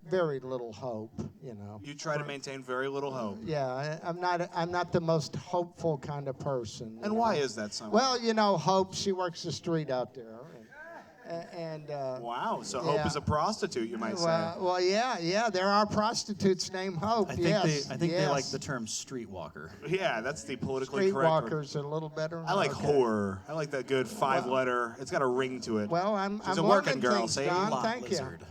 very little hope, you know. You try to maintain very little hope. Yeah, I'm not the most hopeful kind of person. And why is that, Simon? Well, you know, Hope, she works the street out there. And wow, so Hope is a prostitute, you might say. Well, yeah, there are prostitutes named Hope. I think they like the term streetwalker. Yeah, that's the politically correct word. Streetwalker's a little better. I like whore. I like that good five-letter. It's got a ring to it. Well, I'm a working girl. Things, Say Don. lot Thank lizard. you.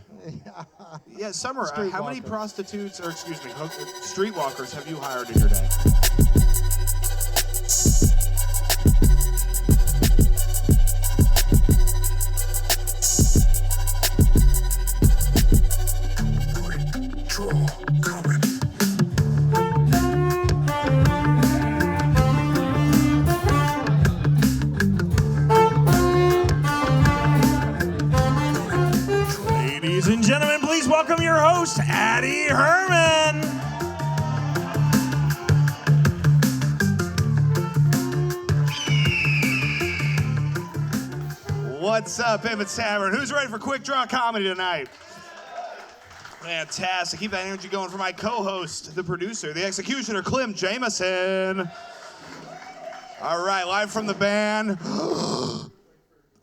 Yeah, Summer. How many prostitutes, or excuse me, streetwalkers have you hired in your day? Ladies and gentlemen, please welcome your host, Addie Herman. What's up, Emmett's Tavern? Who's ready for Quik Draw comedy tonight? Fantastic. Keep that energy going for my co-host, the producer, the executioner, Clem Jameson. All right, live from the band.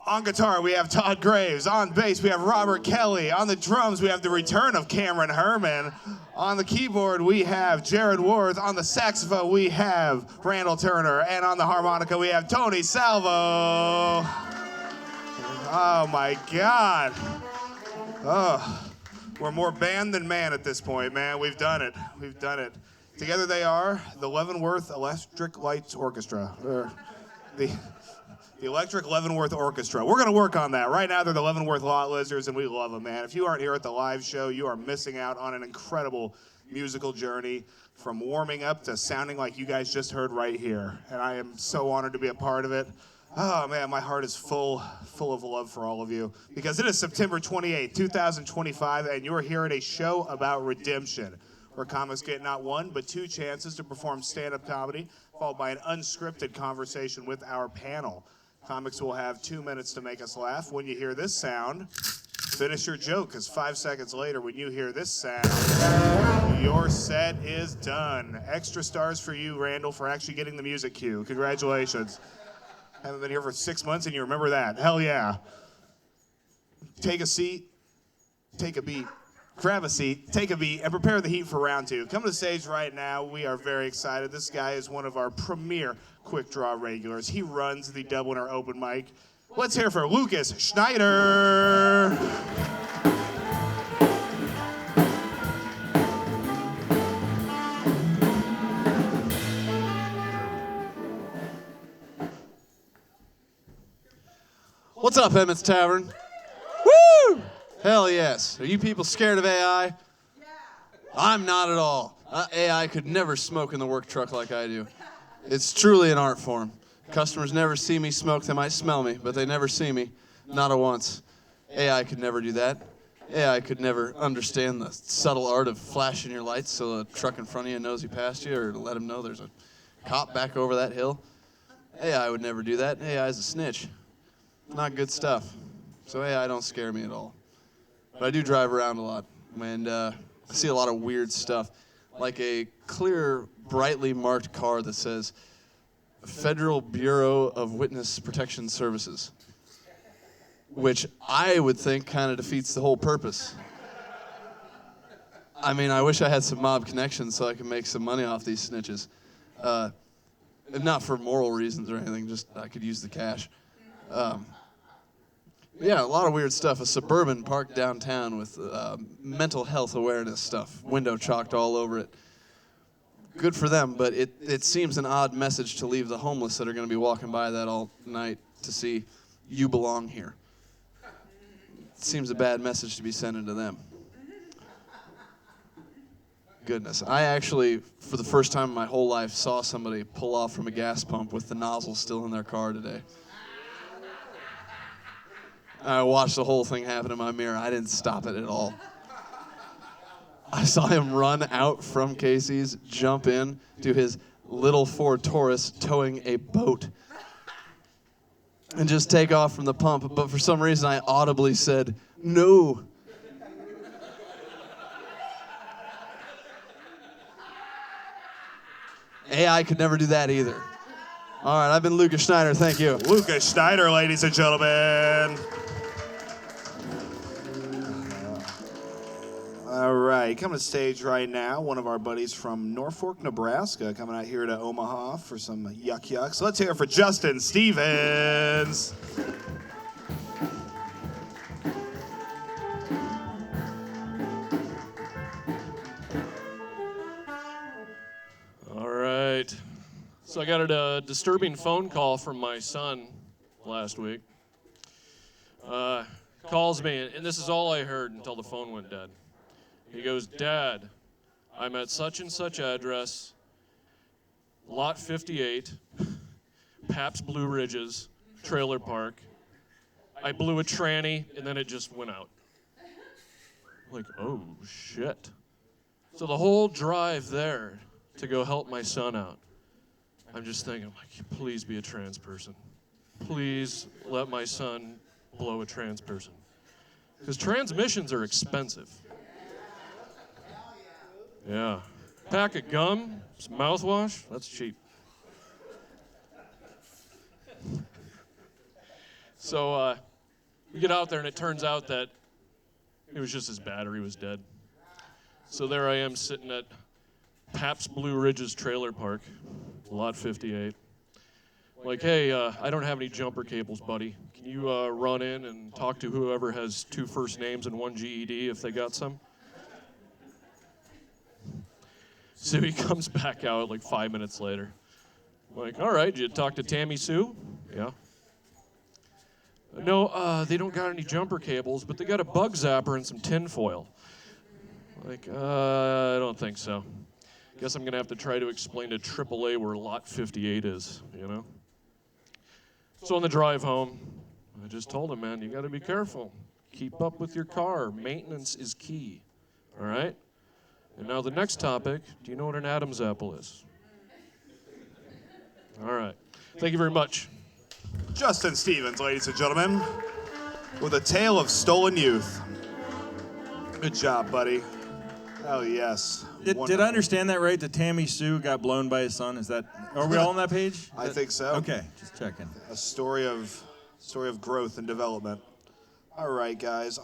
On guitar, we have Todd Graves. On bass, we have Robert Kelly. On the drums, we have the return of Cameron Herman. On the keyboard, we have Jared Worth. On the saxophone, we have Randall Turner. And on the harmonica, we have Tony Salvo. Oh, my God. Oh, we're more band than man at this point, man. We've done it. We've done it. Together they are the Leavenworth Electric Lights Orchestra. The Electric Leavenworth Orchestra. We're going to work on that. Right now, they're the Leavenworth Lot Lizards, and we love them, man. If you aren't here at the live show, you are missing out on an incredible musical journey from warming up to sounding like you guys just heard right here. And I am so honored to be a part of it. Oh, man, my heart is full of love for all of you because it is September 28th, 2025, and you're here at a show about redemption, where comics get not one, but two chances to perform stand-up comedy, followed by an unscripted conversation with our panel. Comics will have 2 minutes to make us laugh. When you hear this sound, finish your joke, because 5 seconds later, when you hear this sound, your set is done. Extra stars for you, Randall, for actually getting the music cue. Congratulations. Haven't been here for 6 months, and you remember that. Hell yeah. Take a seat, take a beat. Grab a seat, take a beat, and prepare the heat for round two. Come to the stage right now. We are very excited. This guy is one of our premier Quik Draw regulars. He runs the Dubliner Open Mic. Let's hear for Lucas Schneider. What's up, Emmett's Tavern? Woo! Hell yes. Are you people scared of AI? Yeah. I'm not at all. AI could never smoke in the work truck like I do. It's truly an art form. Customers never see me smoke. They might smell me, but they never see me. Not at once. AI could never do that. AI could never understand the subtle art of flashing your lights so the truck in front of you knows you passed you, or to let him know there's a cop back over that hill. AI would never do that. AI is a snitch. Not good stuff. So AI don't scare me at all. But I do drive around a lot, and I see a lot of weird stuff, like a clear, brightly marked car that says Federal Bureau of Witness Protection Services, which I would think kind of defeats the whole purpose. I mean, I wish I had some mob connections so I could make some money off these snitches. Not for moral reasons or anything, just I could use the cash. Yeah, a lot of weird stuff. A Suburban parked downtown with mental health awareness stuff, window chalked all over it. Good for them, but it seems an odd message to leave the homeless that are going to be walking by that all night to see you belong here. It seems a bad message to be sending to them. Goodness. I actually, for the first time in my whole life, saw somebody pull off from a gas pump with the nozzle still in their car today. I watched the whole thing happen in my mirror. I didn't stop it at all. I saw him run out from Casey's, jump in to his little Ford Taurus towing a boat, and just take off from the pump. But for some reason, I audibly said, "No." AI could never do that either. All right, I've been Lucas Schneider. Thank you. Lucas Schneider, ladies and gentlemen. All right, coming to stage right now, one of our buddies from Norfolk, Nebraska, coming out here to Omaha for some yuck. So let's hear it for Justin Stevens. All right. So I got a disturbing phone call from my son last week. Calls me, and this is all I heard until the phone went dead. He goes, "Dad, I'm at such and such address, lot 58, Pabst Blue Ridges, trailer park. I blew a tranny, and then it just went out." I'm like, oh, shit. So the whole drive there to go help my son out, I'm just thinking, like, please be a trans person. Please let my son blow a trans person. Because transmissions are expensive. Yeah. Pack of gum, some mouthwash, that's cheap. So we get out there, and it turns out that it was just his battery was dead. So there I am sitting at Pabst Blue Ridges Trailer Park, lot 58. Like, hey, I don't have any jumper cables, buddy. Can you run in and talk to whoever has 2 first names and 1 GED if they got some? So he comes back out like 5 minutes later. I'm like, all right, did you talk to Tammy Sue? Yeah. No, they don't got any jumper cables, but they got a bug zapper and some tin foil. Like, I don't think so. Guess I'm gonna have to try to explain to AAA where lot 58 is, you know? So on the drive home, I just told him, man, you gotta be careful. Keep up with your car. Maintenance is key, all right? And now the next topic, do you know what an Adam's apple is? All right. Thank you very much. Justin Stevens, ladies and gentlemen, with a tale of stolen youth. Good job, buddy. Hell yes. Did I understand that right? That Tammy Sue got blown by his son? Are we all on that page? I think so. Okay, just checking. A story of growth and development. All right, guys.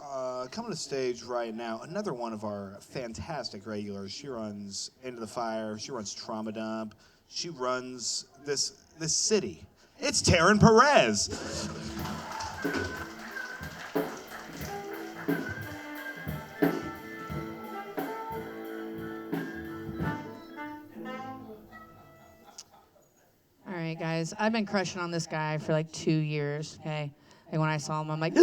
Coming to stage right now, another one of our fantastic regulars. She runs Into the Fire. She runs Trauma Dump. She runs this city. It's Taryn Perez. All right, guys. I've been crushing on this guy for like 2 years, okay? Like when I saw him, I'm like,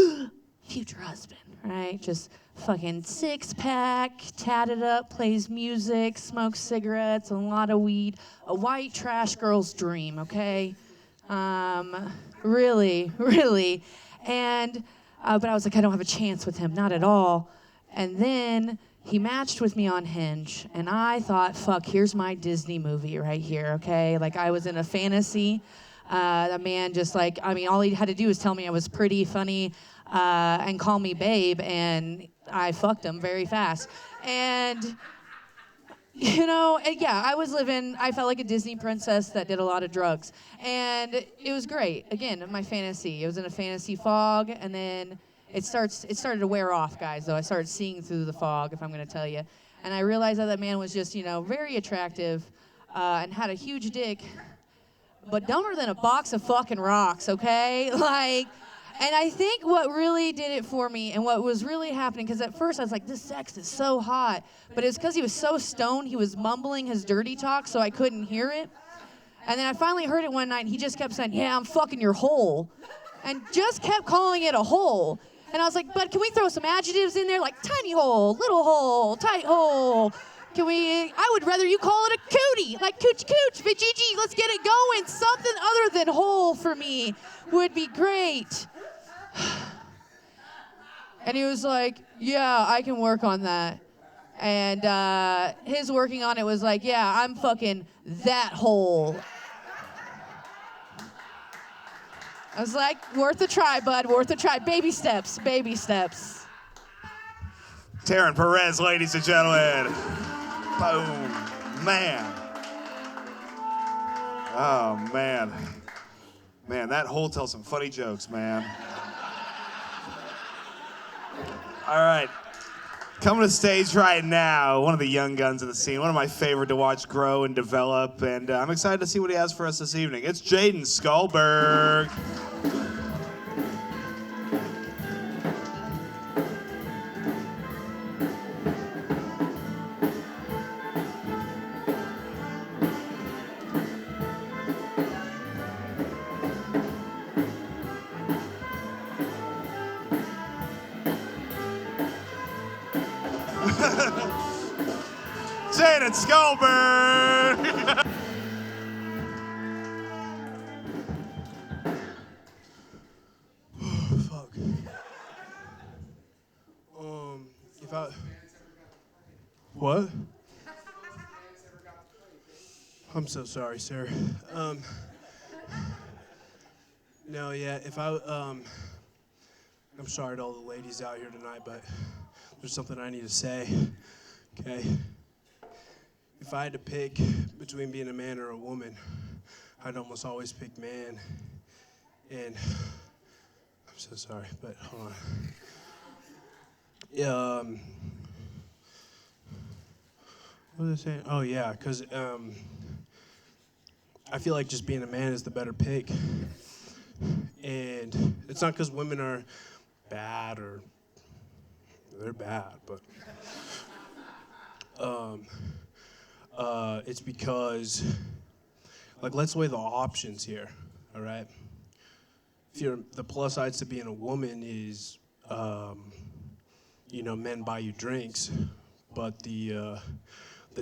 future husband, right? Just fucking 6-pack, tatted up, plays music, smokes cigarettes, a lot of weed. A white trash girl's dream, okay? Really. And, but I was like, I don't have a chance with him, not at all. And then he matched with me on Hinge, and I thought, fuck, here's my Disney movie right here, okay? Like, I was in a fantasy. The man just like, I mean, all he had to do was tell me I was pretty, funny, and call me babe, and I fucked him very fast. And, you know, and yeah, I felt like a Disney princess that did a lot of drugs. And it was great. Again, my fantasy. It was in a fantasy fog, and then it started to wear off, guys, though. I started seeing through the fog, if I'm going to tell you. And I realized that man was just, you know, very attractive and had a huge dick, but dumber than a box of fucking rocks, okay? Like, and I think what really did it for me and what was really happening, because at first I was like, this sex is so hot, but it's because he was so stoned, he was mumbling his dirty talk, so I couldn't hear it. And then I finally heard it one night, and he just kept saying, yeah, I'm fucking your hole, and just kept calling it a hole. And I was like, but can we throw some adjectives in there, like tiny hole, little hole, tight hole? I would rather you call it a cootie, like cooch, vajiji, let's get it going. Something other than hole for me would be great. And he was like, yeah, I can work on that. And his working on it was like, yeah, I'm fucking that hole. I was like, worth a try, bud, worth a try. Baby steps. Taryn Perez, ladies and gentlemen. Boom. Man. Oh, man. Man, that hole tells some funny jokes, man. All right. Coming to stage right now, one of the young guns of the scene, one of my favorite to watch grow and develop, and I'm excited to see what he has for us this evening. It's Jaden Skulberg. Jaden Skulberg! Fuck. If I. What? I'm so sorry, sir. No, yeah, if I, I'm sorry to all the ladies out here tonight, but there's something I need to say, okay? If I had to pick between being a man or a woman, I'd almost always pick man. And I'm so sorry, but hold on. What was I saying? Oh yeah, because I feel like just being a man is the better pick. And it's not because women are bad or they're bad, but it's because, like, let's weigh the options here, all right? If the plus sides to being a woman is, men buy you drinks, but the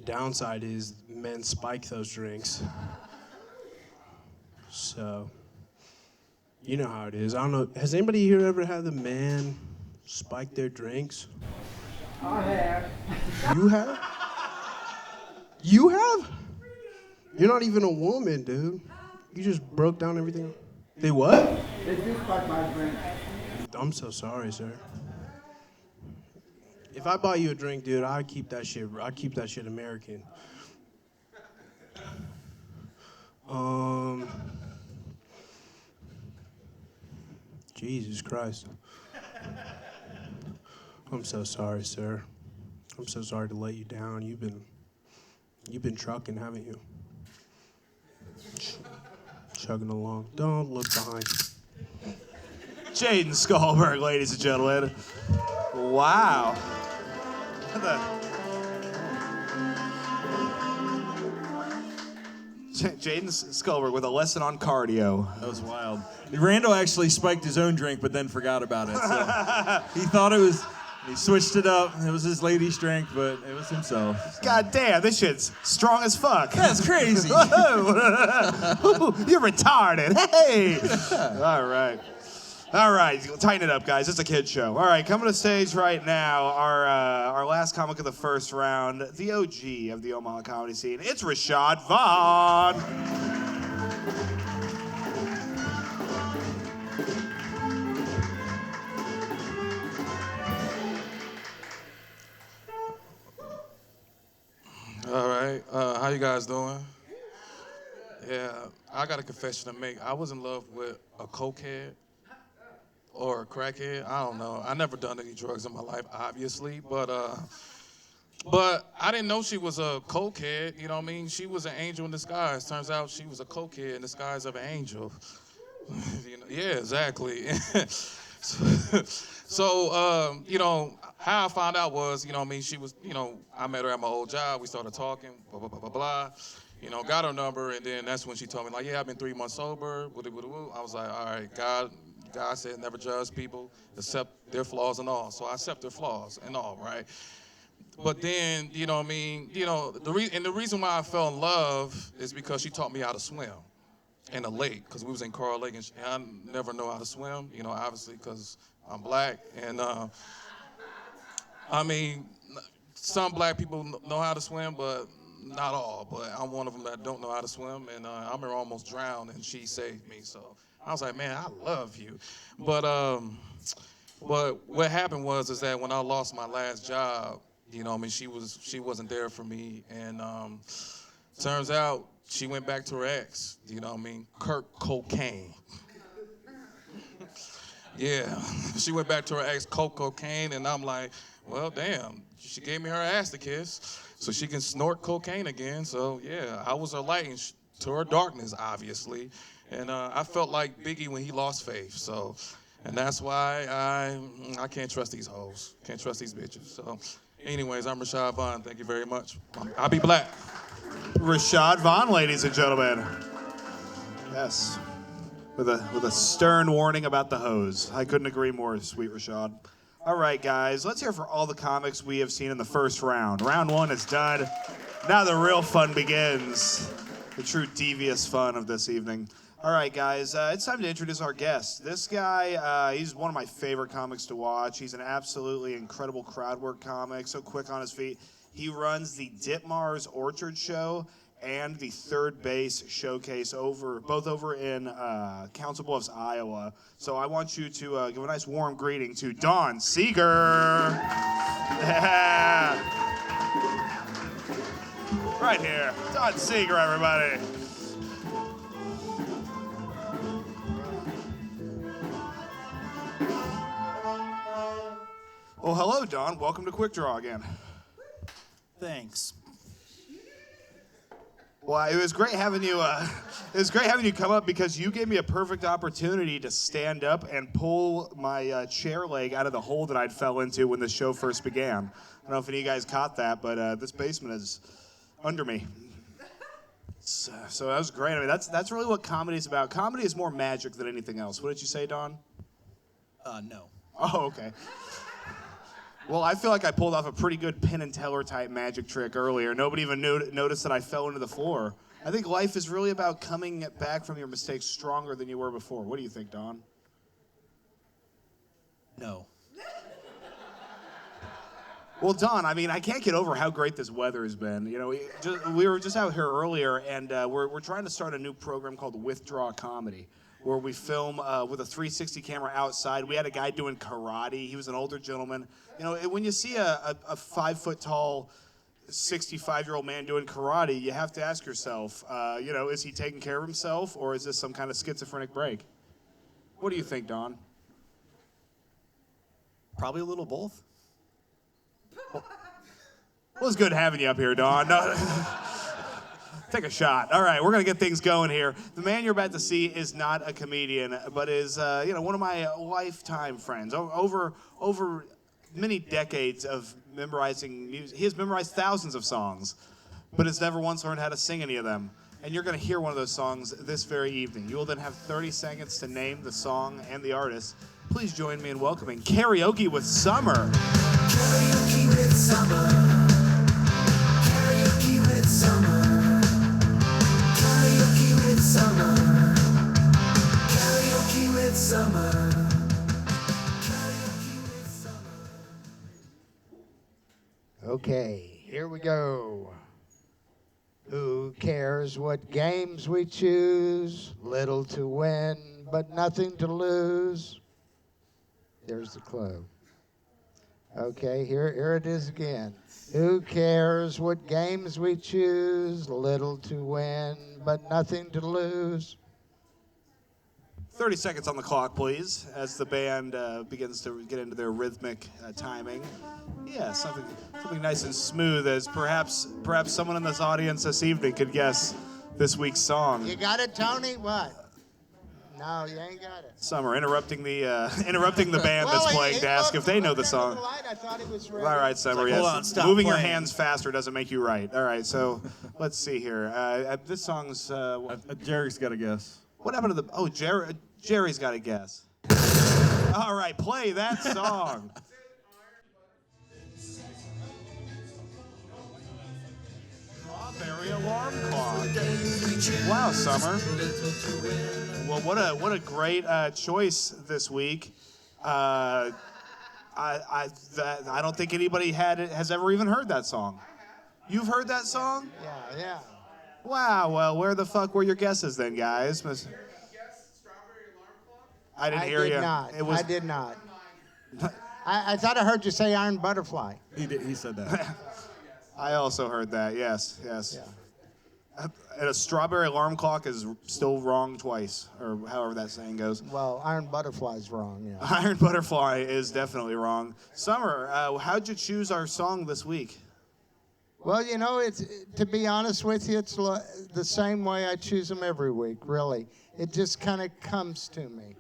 downside is men spike those drinks. So, you know how it is. I don't know, has anybody here ever had the man spike their drinks? I have. You have? You have? You're not even a woman, dude. You just broke down everything. They what? They do spike my drink. I'm so sorry, sir. If I buy you a drink, dude, I'd keep that shit American. Jesus Christ. I'm so sorry, sir. I'm so sorry to let you down. You've been trucking, haven't you? Chugging along. Don't look behind. Jaden Skulberg, ladies and gentlemen. Wow. Jaden Skulberg with a lesson on cardio. That was wild. Randall actually spiked his own drink, but then forgot about it. So he thought it was. He switched it up. It was his lady's drink, but it was himself. God damn, this shit's strong as fuck. That's crazy. Whoa. You're retarded. Hey. All right, tighten it up, guys. It's a kid show. All right, coming to stage right now, our last comic of the first round, the OG of the Omaha comedy scene. It's Rashad Vaughn. All right, how you guys doing? Yeah, I got a confession to make. I was in love with a cokehead or a crackhead. I don't know. I never done any drugs in my life, obviously, but I didn't know she was a cokehead. You know what I mean? She was an angel in disguise. Turns out she was a cokehead in disguise of an angel. Yeah, exactly. So, how I found out was, she was, I met her at my old job. We started talking, blah, blah, blah, blah, blah. Got her number, and then that's when she told me, like, yeah, I've been 3 months sober. I was like, all right, God said never judge people, accept their flaws and all. So I accept their flaws and all, right? But then, the reason why I fell in love is because she taught me how to swim in a lake, because we was in Coral Lake, and I never know how to swim, obviously because I'm black. And some black people know how to swim, but not all. But I'm one of them that don't know how to swim, and I remember almost drowned, and she saved me. So I was like, man, I love you. But what happened is that when I lost my last job, she wasn't there for me, and Turns out she went back to her ex, you know what I mean? Kurt Cocaine. Yeah, she went back to her ex, cocaine, and I'm like, well, damn, she gave me her ass to kiss so she can snort cocaine again. So, yeah, I was her light to her darkness, obviously. And I felt like Biggie when he lost faith. So, and that's why I can't trust these hoes. Can't trust these bitches. So, anyways, I'm Rashad Vaughn. Thank you very much. I'll be black. Rashad Vaughn, ladies and gentlemen. Yes. With a stern warning about the hose. I couldn't agree more, sweet Rashad. All right, guys, let's hear for all the comics we have seen in the first round. Round 1 is done. Now the real fun begins. The true devious fun of this evening. All right, guys, it's time to introduce our guest. This guy, he's one of my favorite comics to watch. He's an absolutely incredible crowd work comic, so quick on his feet. He runs the Ditmars Orchard Show and the Third Base Showcase both over in Council Bluffs, Iowa. So I want you to give a nice warm greeting to Don Seager. Yeah. Right here, Don Seager, everybody. Well, hello, Don. Welcome to Quik Draw again. Thanks. Well, it was great having you. It was great having you come up because you gave me a perfect opportunity to stand up and pull my chair leg out of the hole that I'd fell into when the show first began. I don't know if any of you guys caught that, but this basement is under me. So that was great. I mean, that's really what comedy is about. Comedy is more magic than anything else. What did you say, Don? No. Oh, okay. Well, I feel like I pulled off a pretty good Penn and Teller type magic trick earlier. Nobody even noticed that I fell into the floor. I think life is really about coming back from your mistakes stronger than you were before. What do you think, Don? No. Well, Don, I mean, I can't get over how great this weather has been. You know, we were just out here earlier, and we're trying to start a new program called Withdraw Comedy, where we film with a 360 camera outside. We had a guy doing karate. He was an older gentleman. You know, when you see a 5 foot tall, 65-year-old man doing karate, you have to ask yourself, you know, is he taking care of himself, or is this some kind of schizophrenic break? What do you think, Don? Probably a little both. Well, it's good having you up here, Don. No. Take a shot. All right, we're going to get things going here. The man you're about to see is not a comedian, but is one of my lifetime friends. Over many decades of memorizing music. He has memorized thousands of songs, but has never once learned how to sing any of them. And you're going to hear one of those songs this very evening. You will then have 30 seconds to name the song and the artist. Please join me in welcoming Karaoke with Summer. Karaoke with Summer. Karaoke with Summer. Karaoke with Summer. Karaoke with Summer. Karaoke with Summer. Okay, here we go. Who cares what games we choose? Little to win, but nothing to lose. There's the clue. Okay, here it is again. Who cares what games we choose? Little to win, but nothing to lose. 30 seconds on the clock, please, as the band begins to get into their rhythmic timing. Yeah, something nice and smooth, as perhaps someone in this audience this evening could guess this week's song. You got it, Tony? What? No, you ain't got it. Summer, interrupting the band that's playing to ask if they know the song. I thought he was ready. All right, Summer, yes. Hold on, stop Moving your playing. hands faster doesn't make you right. All right, so let's see here. This song's... Jerry's got a guess. What happened to the... Oh, Jerry's got a guess. All right, play that song. Strawberry Alarm Clock. Wow, Summer. Well, what a great choice this week. I don't think anybody has ever even heard that song. You've heard that song? Yeah. Wow. Well, where the fuck were your guesses then, guys? I didn't hear you. I did not. I thought I heard you say Iron Butterfly. He said that. I also heard that. Yes. Yeah. And a strawberry alarm clock is still wrong twice, or however that saying goes. Well, Iron Butterfly's wrong, yeah. Iron Butterfly is definitely wrong. Summer, how'd you choose our song this week? Well, you know, to be honest with you, it's the same way I choose them every week, really. It just kind of comes to me.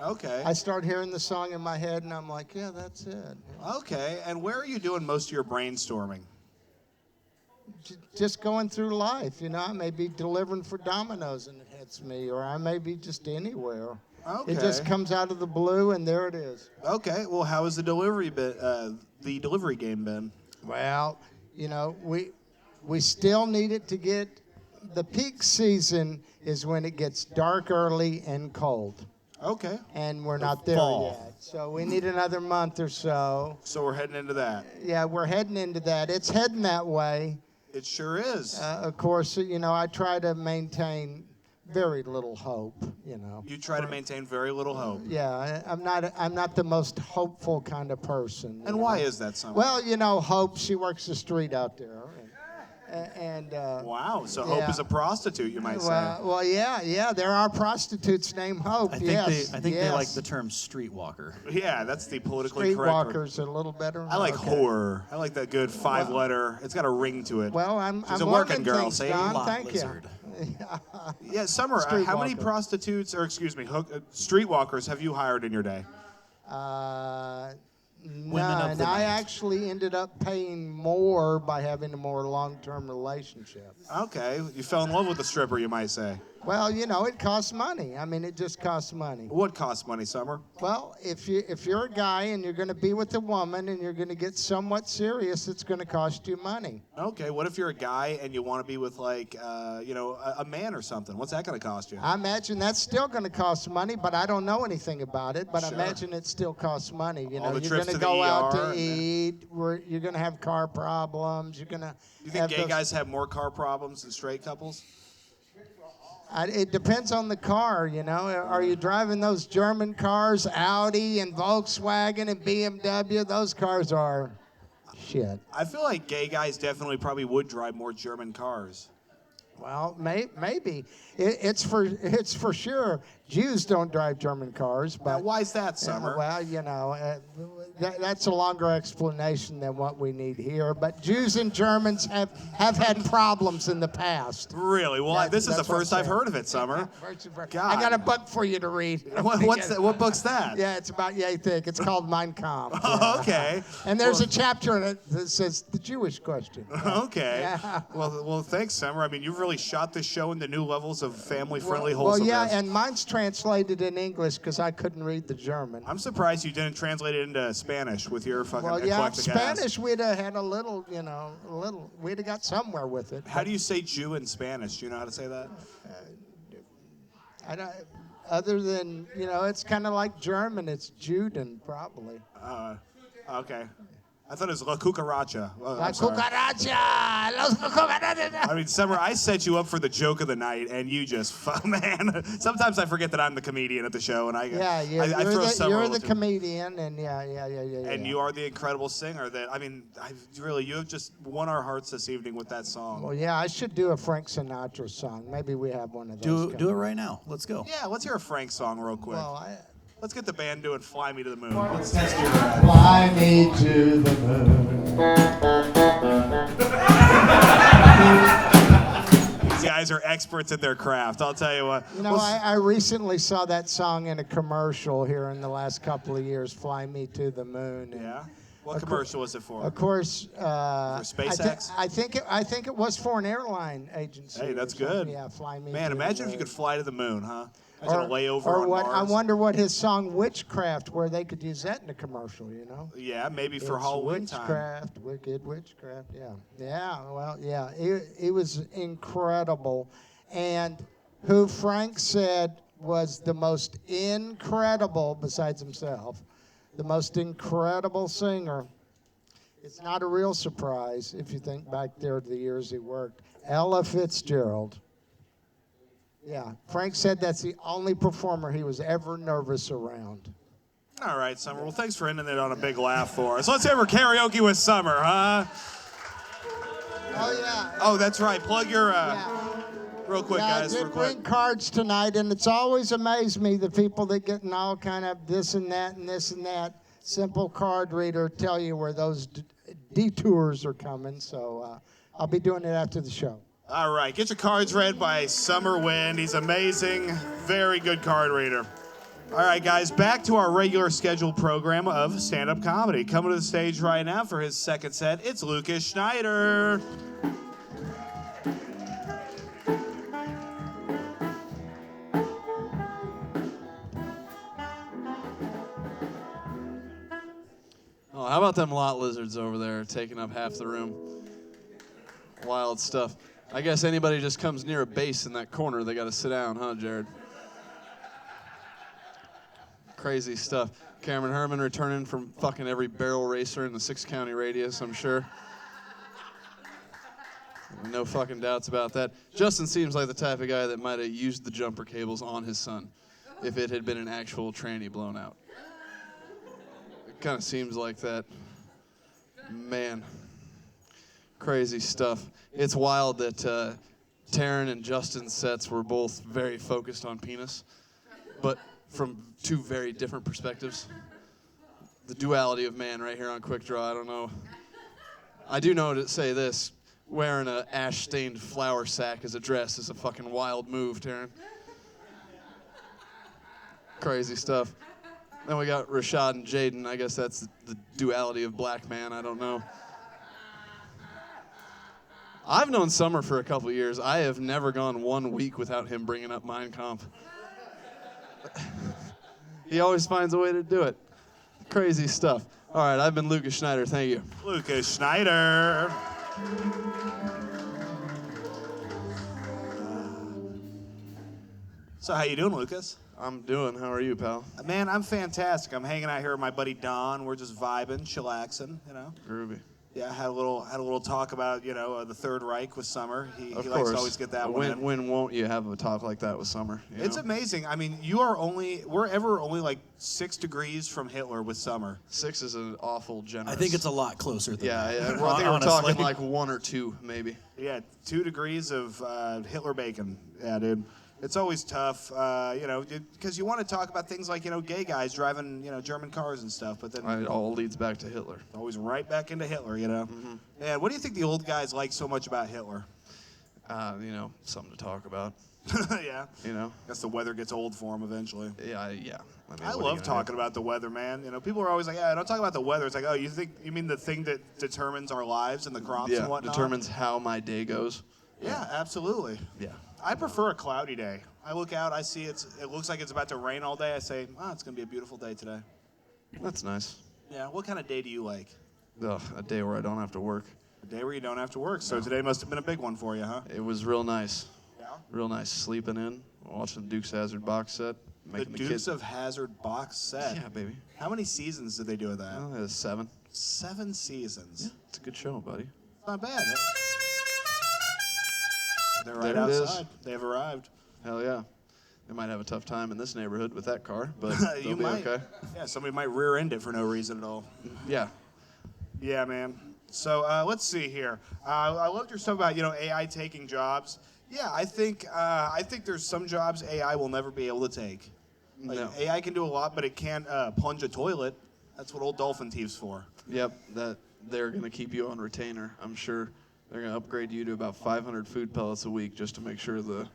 Okay. I start hearing the song in my head, and I'm like, yeah, that's it. Okay, and where are you doing most of your brainstorming? Just going through life, you know. I may be delivering for Domino's and it hits me, or I may be just anywhere. Okay. It just comes out of the blue, and there it is. Okay, well, how has the delivery game been? Well, you know, we still need it to get, the peak season is when it gets dark early and cold. Okay. And we're not there yet. So we need another month or so. So we're heading into that. Yeah, we're heading into that. It's heading that way. It sure is. Of course, you know, I try to maintain very little hope, you know. You try to maintain very little hope. Yeah, I'm not the most hopeful kind of person. And why is that, Summer? Well, you know, Hope, she works the street out there. And wow, so Hope is a prostitute, you might say. Well, yeah, there are prostitutes named Hope. I think they like the term streetwalker. Yeah, that's the politically correct word. Streetwalkers are a little better. I like horror. I like that good five-letter. It's got a ring to it. Well, She's I'm a working learning girl. things, See, Don. Thank you. Yeah, Summer. How many prostitutes, or excuse me, streetwalkers have you hired in your day? None. I actually ended up paying more by having a more long-term relationship. Okay, you fell in love with the stripper, you might say. Well, you know, it costs money. I mean, it just costs money. What costs money, Summer? Well, if you're a guy and you're going to be with a woman and you're going to get somewhat serious, it's going to cost you money. Okay, what if you're a guy and you want to be with, like, a man or something? What's that going to cost you? I imagine that's still going to cost money, but I don't know anything about it. But I imagine it still costs money. You know, you're going to go out to eat. You're going to have car problems. You're going to. You think gay guys have more car problems than straight couples? It depends on the car, you know. Are you driving those German cars, Audi and Volkswagen and BMW? Those cars are shit. I feel like gay guys definitely probably would drive more German cars. Well, maybe. It's for sure. Jews don't drive German cars, but now, why is that, Summer? Well, you know, that's a longer explanation than what we need here. But Jews and Germans have had problems in the past. Really? Well, this is the first I've heard of it, Summer. God. I got a book for you to read. What book's that? Yeah, it's about yay thick. It's called Mein Kampf. Oh, okay. And there's a chapter in it that says the Jewish question. Okay. Yeah. Well, thanks, Summer. I mean, you've really shot this show into new levels of family-friendly wholesomeness. Well, yeah, and mine's translated in English because I couldn't read the German. I'm surprised you didn't translate it into Spanish with your fucking eclectic ass. Spanish, we'd have had a little, we'd have got somewhere with it. How do you say Jew in Spanish? Do you know how to say that? I don't, other than, it's kind of like German. It's Juden, probably. Okay. I thought it was La Cucaracha. La Cucaracha! Los Cucarachas! I mean, Summer, I set you up for the joke of the night, and you just, man. Sometimes I forget that I'm the comedian at the show, and I throw Summer. You're the comedian, and yeah. And you are the incredible singer. You have just won our hearts this evening with that song. Well, yeah, I should do a Frank Sinatra song. Maybe we have one of those. Do it right now. Let's go. Yeah, let's hear a Frank song real quick. Well, let's get the band doing Fly Me to the Moon. Let's test your breath. Fly me to the moon. These guys are experts at their craft, I'll tell you what. I recently saw that song in a commercial here in the last couple of years, Fly Me to the Moon. Yeah? What commercial was it for? Of course. For SpaceX? I think it was for an airline agency. Hey, that's good. Yeah, Fly Me Man, to imagine the if moon. you could fly to the moon, huh? Imagine a layover on what, Mars. I wonder what his song Witchcraft, where they could use that in a commercial, Yeah, maybe for Halloween witchcraft, time. Wicked witchcraft, yeah. Yeah, well, yeah, it was incredible. And who Frank said was the most incredible, besides himself, the most incredible singer. It's not a real surprise if you think back there to the years he worked. Ella Fitzgerald. Yeah, Frank said that's the only performer he was ever nervous around. All right, Summer. Well, thanks for ending it on a big laugh for us. Let's have her karaoke with Summer, huh? Oh, yeah. Oh, that's right. Plug your... Yeah. Real quick, Yeah, guys. I Real did quick. bring cards tonight, and it's always amazed me the people that get in all kind of this and that and this and that. Simple card reader tell you where those detours are coming. So I'll be doing it after the show. All right, get your cards read by Summer Wind. He's amazing. Very good card reader. All right, guys, back to our regular scheduled program of stand-up comedy. Coming to the stage right now for his second set, it's Lucas Schneider. Oh, how about them lot lizards over there taking up half the room? Wild stuff. I guess anybody just comes near a base in that corner, they got to sit down, huh, Jared? Crazy stuff. Cameron Herman returning from fucking every barrel racer in the 6-county radius, I'm sure. No fucking doubts about that. Justin seems like the type of guy that might have used the jumper cables on his son if it had been an actual tranny blown out. It kind of seems like that. Man. Crazy stuff. It's wild that Taryn and Justin's sets were both very focused on penis, but from two very different perspectives. The duality of man right here on Quik Draw, I don't know. I do know to say this, wearing an ash-stained flour sack as a dress is a fucking wild move, Taryn. Crazy stuff. Then we got Rashad and Jaden. I guess that's the duality of black man, I don't know. I've known Summer for a couple years. I have never gone 1 week without him bringing up Mein Kampf. He always finds a way to do it. Crazy stuff. All right, I've been Lucas Schneider. Thank you. Lucas Schneider. So how you doing, Lucas? I'm doing. How are you, pal? Man, I'm fantastic. I'm hanging out here with my buddy Don. We're just vibing, chillaxing, you know. Groovy. Yeah, had a little talk about, the Third Reich with Summer. He Of likes course. to always get that one in. When won't you have a talk like that with Summer? You It's know? amazing. I mean, we're ever only like 6 degrees from Hitler with Summer. 6 is an awful generous. I think it's a lot closer than Yeah, that. yeah. Well, I think we're talking like 1 or 2, maybe. Yeah, 2 degrees of Hitler bacon. Yeah, dude. It's always tough, because you want to talk about things like, gay guys driving, German cars and stuff, but then It all leads back to Hitler. always right back into Hitler, Mm-hmm. Yeah, what do you think the old guys like soch about Hitler? Something to talk about. Yeah. You know? Guess the weather gets old for him eventually. Yeah. I mean, I what are you love gonna talking about the weather, man. People are always like, yeah, don't talk about the weather. It's like, oh, you mean the thing that determines our lives and the crops do? and Yeah, whatnot? determines how my day goes. Yeah, absolutely. Yeah. I prefer a cloudy day. I look out, I see it looks like it's about to rain all day. I say, it's going to be a beautiful day today. That's nice. Yeah, what kind of day do you like? Ugh, a day where I don't have to work. A day where you don't have to work. So today must have been a big one for you, huh? It was real nice. Yeah. Real nice. Sleeping in, watching the Dukes Hazzard box set. The Making the Dukes kids. of Hazzard box set. Yeah, baby. How many seasons did they do with that? Well, it was 7. 7 seasons. Yeah, it's a good show, buddy. Not bad. They're right There it is. outside. They've arrived. Hell yeah. They might have a tough time in this neighborhood with that car, but they'll You be might. okay. Yeah, somebody might rear end it for no reason at all. Yeah. Yeah, man. So let's see here. I loved your stuff about AI taking jobs. Yeah, I think there's some jobs AI will never be able to take. Like, No. AI can do a lot, but it can't plunge a toilet. That's what old dolphin thieves for. Yep, that they're going to keep you on retainer, I'm sure. They're going to upgrade you to about 500 food pellets a week just to make sure the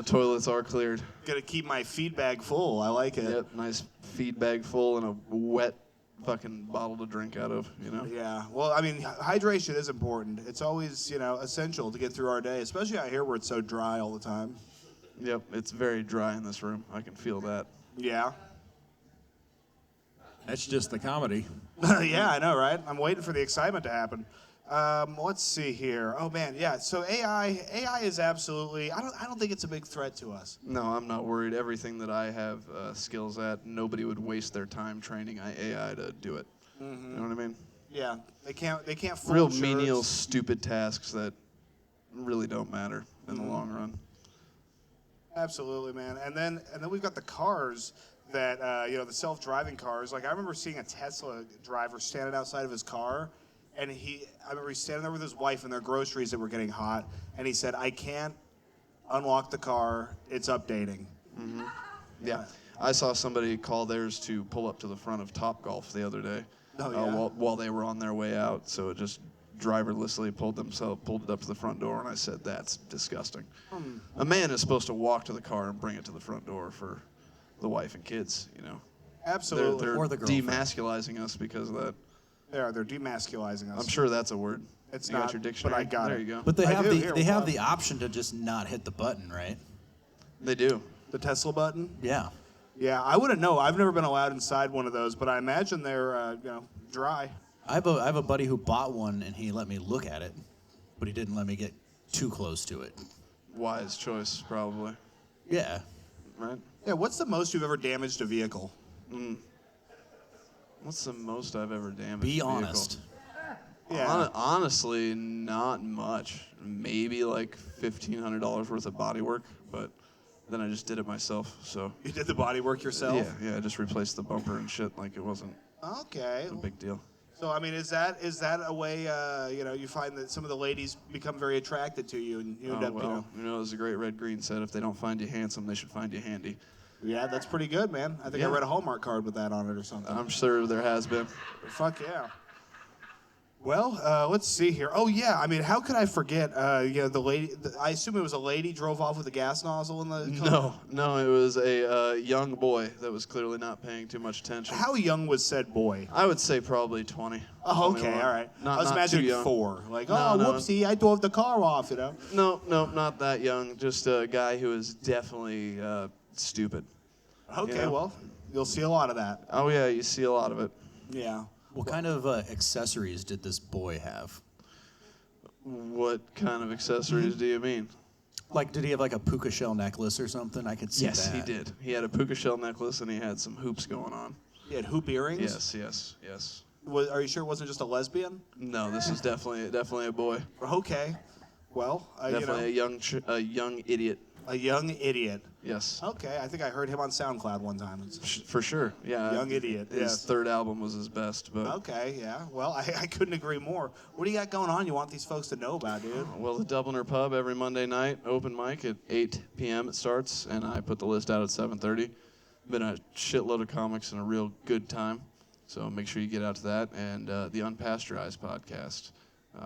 toilets are cleared. Gonna keep my feed bag full. I like it. Yep, nice feed bag full and a wet fucking bottle to drink out of, Yeah. Well, I mean, hydration is important. It's always, essential to get through our day, especially out here where it's so dry all the time. Yep, it's very dry in this room. I can feel that. Yeah. That's just the comedy. Yeah, I know, right? I'm waiting for the excitement to happen. Let's see here. Oh man, yeah. So AI is absolutely. I don't think it's a big threat to us. No, I'm not worried. Everything that I have skills at, nobody would waste their time training AI to do it. Mm-hmm. You know what I mean? Yeah, they can't. Fool Real shirts. menial, stupid tasks that really don't matter in the long run. Absolutely, man. And then we've got the cars that the self-driving cars. Like I remember seeing a Tesla driver standing outside of his car. And I remember he's standing there with his wife and their groceries that were getting hot. And he said, I can't unlock the car, it's updating. Yeah. I saw somebody call theirs to pull up to the front of Topgolf the other day. Oh, yeah? While they were on their way out, so it just driverlessly pulled it up to the front door, and I said, "That's disgusting." A man is supposed to walk to the car and bring it to the front door for the wife and kids. You know, Absolutely. they're Or the girlfriend. demasculizing us because of that. They're demasculizing us. I'm sure that's a word. It's You got not, your but dictionary. I got there it. you go. But they I have do. the Here, they have wow. the option to just not hit the button, right? They do. The Tesla button? Yeah. Yeah, I wouldn't know. I've never been allowed inside one of those, but I imagine they're dry. I have a buddy who bought one and he let me look at it, but he didn't let me get too close to it. Wise choice, probably. Yeah. Right? Yeah, what's the most you've ever damaged a vehicle? What's the most I've ever damaged? Be a vehicle? honest. Yeah. Honestly, not much. Maybe like $1,500 worth of body work, but then I just did it myself. So You did the body work yourself? yeah, I just replaced the bumper and shit. Like it wasn't Okay. a big deal. So, I mean, is that a way, you find that some of the ladies become very attracted to you and you end up, There's a great Red Green said, if they don't find you handsome, they should find you handy. Yeah, that's pretty good, man. I think I Yeah. read a Hallmark card with that on it or something. I'm sure there has been. Fuck yeah. Well, let's see here. Oh yeah, I mean, how could I forget? The lady. I assume it was a lady drove off with a gas nozzle in the car. No, it was a young boy that was clearly not paying too much attention. How young was said boy? I would say probably 20. Oh, okay, 21. all right. Not, I was not imagining too young. 4. Like, No, oh, no. whoopsie, I drove the car off, No, not that young. Just a guy who is definitely stupid. Okay, Yeah. well, you'll see a lot of that. Oh yeah, you see a lot of it. Yeah. What kind of accessories did this boy have? What kind of accessories do you mean? Like, did he have like a puka shell necklace or something? I could see Yes, that. he did. He had a puka shell necklace and he had some hoops going on. He had hoop earrings. Yes. Are you sure it wasn't just a lesbian? No, this is definitely a boy. Okay. Well, Definitely a young idiot. a young idiot. Yes. Okay, I think I heard him on SoundCloud one time. For sure. Yeah. Young idiot. His Yes. third album was his best, but Okay, yeah. Well, I couldn't agree more. What do you got going on you want these folks to know about, dude? well, the Dubliner Pub every Monday night, open mic at 8 p.m. it starts, and I put the list out at 7:30. Been a shitload of comics and a real good time, so make sure you get out to that. And the Unpasteurized podcast,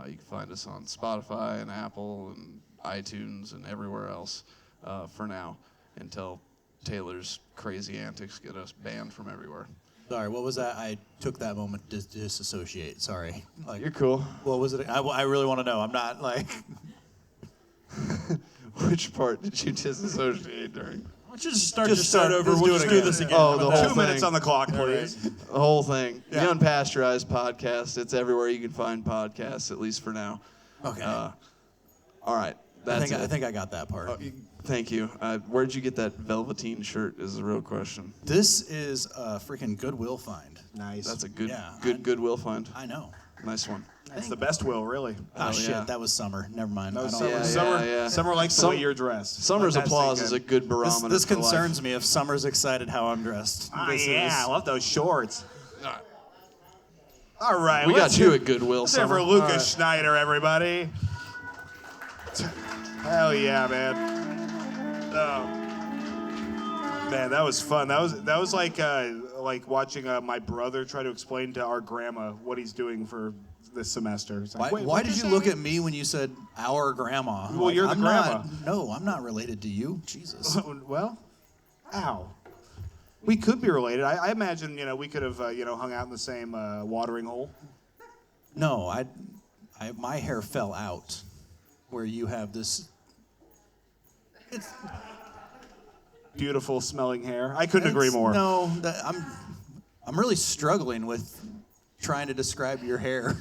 you can find us on Spotify and Apple and iTunes and everywhere else for now, until Taylor's crazy antics get us banned from everywhere. Sorry, what was that? I took that moment to disassociate. Sorry. Like, You're cool. what was it? I really want to know. I'm not like. Which part did you disassociate during? Why don't you just start over. Let's We'll do just it do again. this again. Oh, the whole 2 minutes thing. on the clock, please. The whole thing. Yeah. The Unpasteurized podcast. It's everywhere you can find podcasts, at least for now. Okay. All right. That's I it. think I got that part. Thank you. Where'd you get that velveteen shirt? Is the real question. This is a freaking Goodwill find. Nice. That's a good, Yeah, Goodwill find. I know. Nice one. That's the best will, really. Oh, shit, yeah. that was summer. Never mind. No, I don't- summer, Yeah, summer, yeah. summer likes the Some- way you're dressed. Summer's Let that applause sink is in. a good barometer. This for life. concerns me if Summer's excited how I'm dressed. Ah, This yeah, I is- love those shorts. All right, We got let's you hear- at Goodwill. Let's hear Summer. for All Lucas right. Schneider, everybody. Hell yeah, man. Oh. Man, that was fun. That was like watching my brother try to explain to our grandma what he's doing for this semester. It's like, Why, "Wait, why what'd did you say?" look at me when you said our grandma? Well, you're the I'm grandma. Not, no, I'm not related to you. Jesus. Well, ow. We could be related. I imagine we could have hung out in the same watering hole. No, my hair fell out where you have this. It's, Beautiful smelling hair. I couldn't agree more. No, I'm really struggling with trying to describe your hair.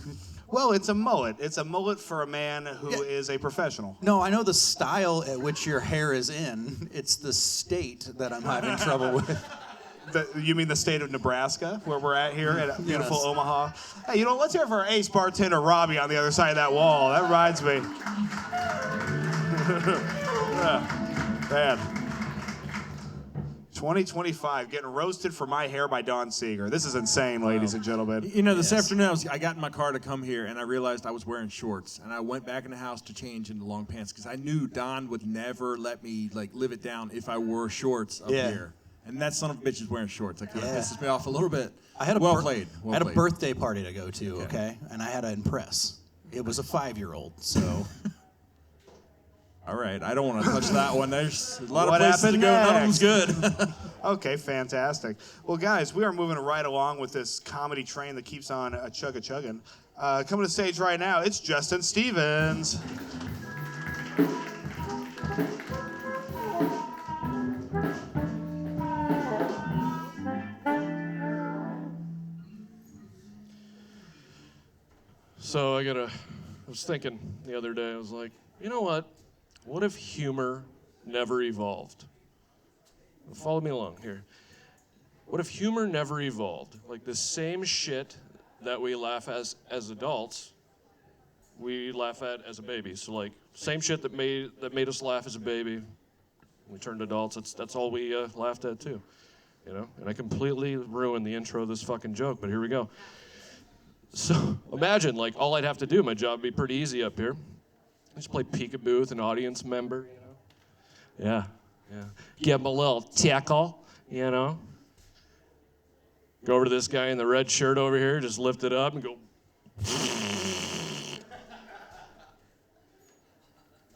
Well, it's a mullet. It's a mullet for a man who is a professional. No, I know the style at which your hair is in. It's the state that I'm having trouble with. You mean the state of Nebraska, where we're at here at beautiful Yes. Omaha? Hey, let's hear it for our ace bartender, Robbie, on the other side of that wall. That rides me. Yeah. Man. 2025, getting roasted for my hair by Don Seager. This is insane, ladies and gentlemen. You know, this afternoon I got in my car to come here, and I realized I was wearing shorts, and I went back in the house to change into long pants because I knew Don would never let me live it down if I wore shorts up here. And that son of a bitch is wearing shorts. That kind of pisses me off a little bit. I had a well played. I had a birthday party to go to, okay? And I had to impress. It was a 5-year-old, so. All right, I don't want to touch that one. There's a lot What of places to happened go. None of next? them's good. Okay, fantastic. Well, guys, we are moving right along with this comedy train that keeps on chugga-chugging. Coming to the stage right now, it's Justin Stevens. So I was thinking the other day, I was like, you know what? What if humor never evolved? Follow me along here. What if humor never evolved? Like the same shit that we laugh as adults, we laugh at as a baby. So like same shit that made us laugh as a baby, we turned adults. That's all we laughed at too, you know. And I completely ruined the intro of this fucking joke, but here we go. So imagine like all I'd have to do, my job would be pretty easy up here. Just play peekaboo with an audience member, you know. Yeah. Give him a little tickle, you know. Go over to this guy in the red shirt over here, just lift it up and go.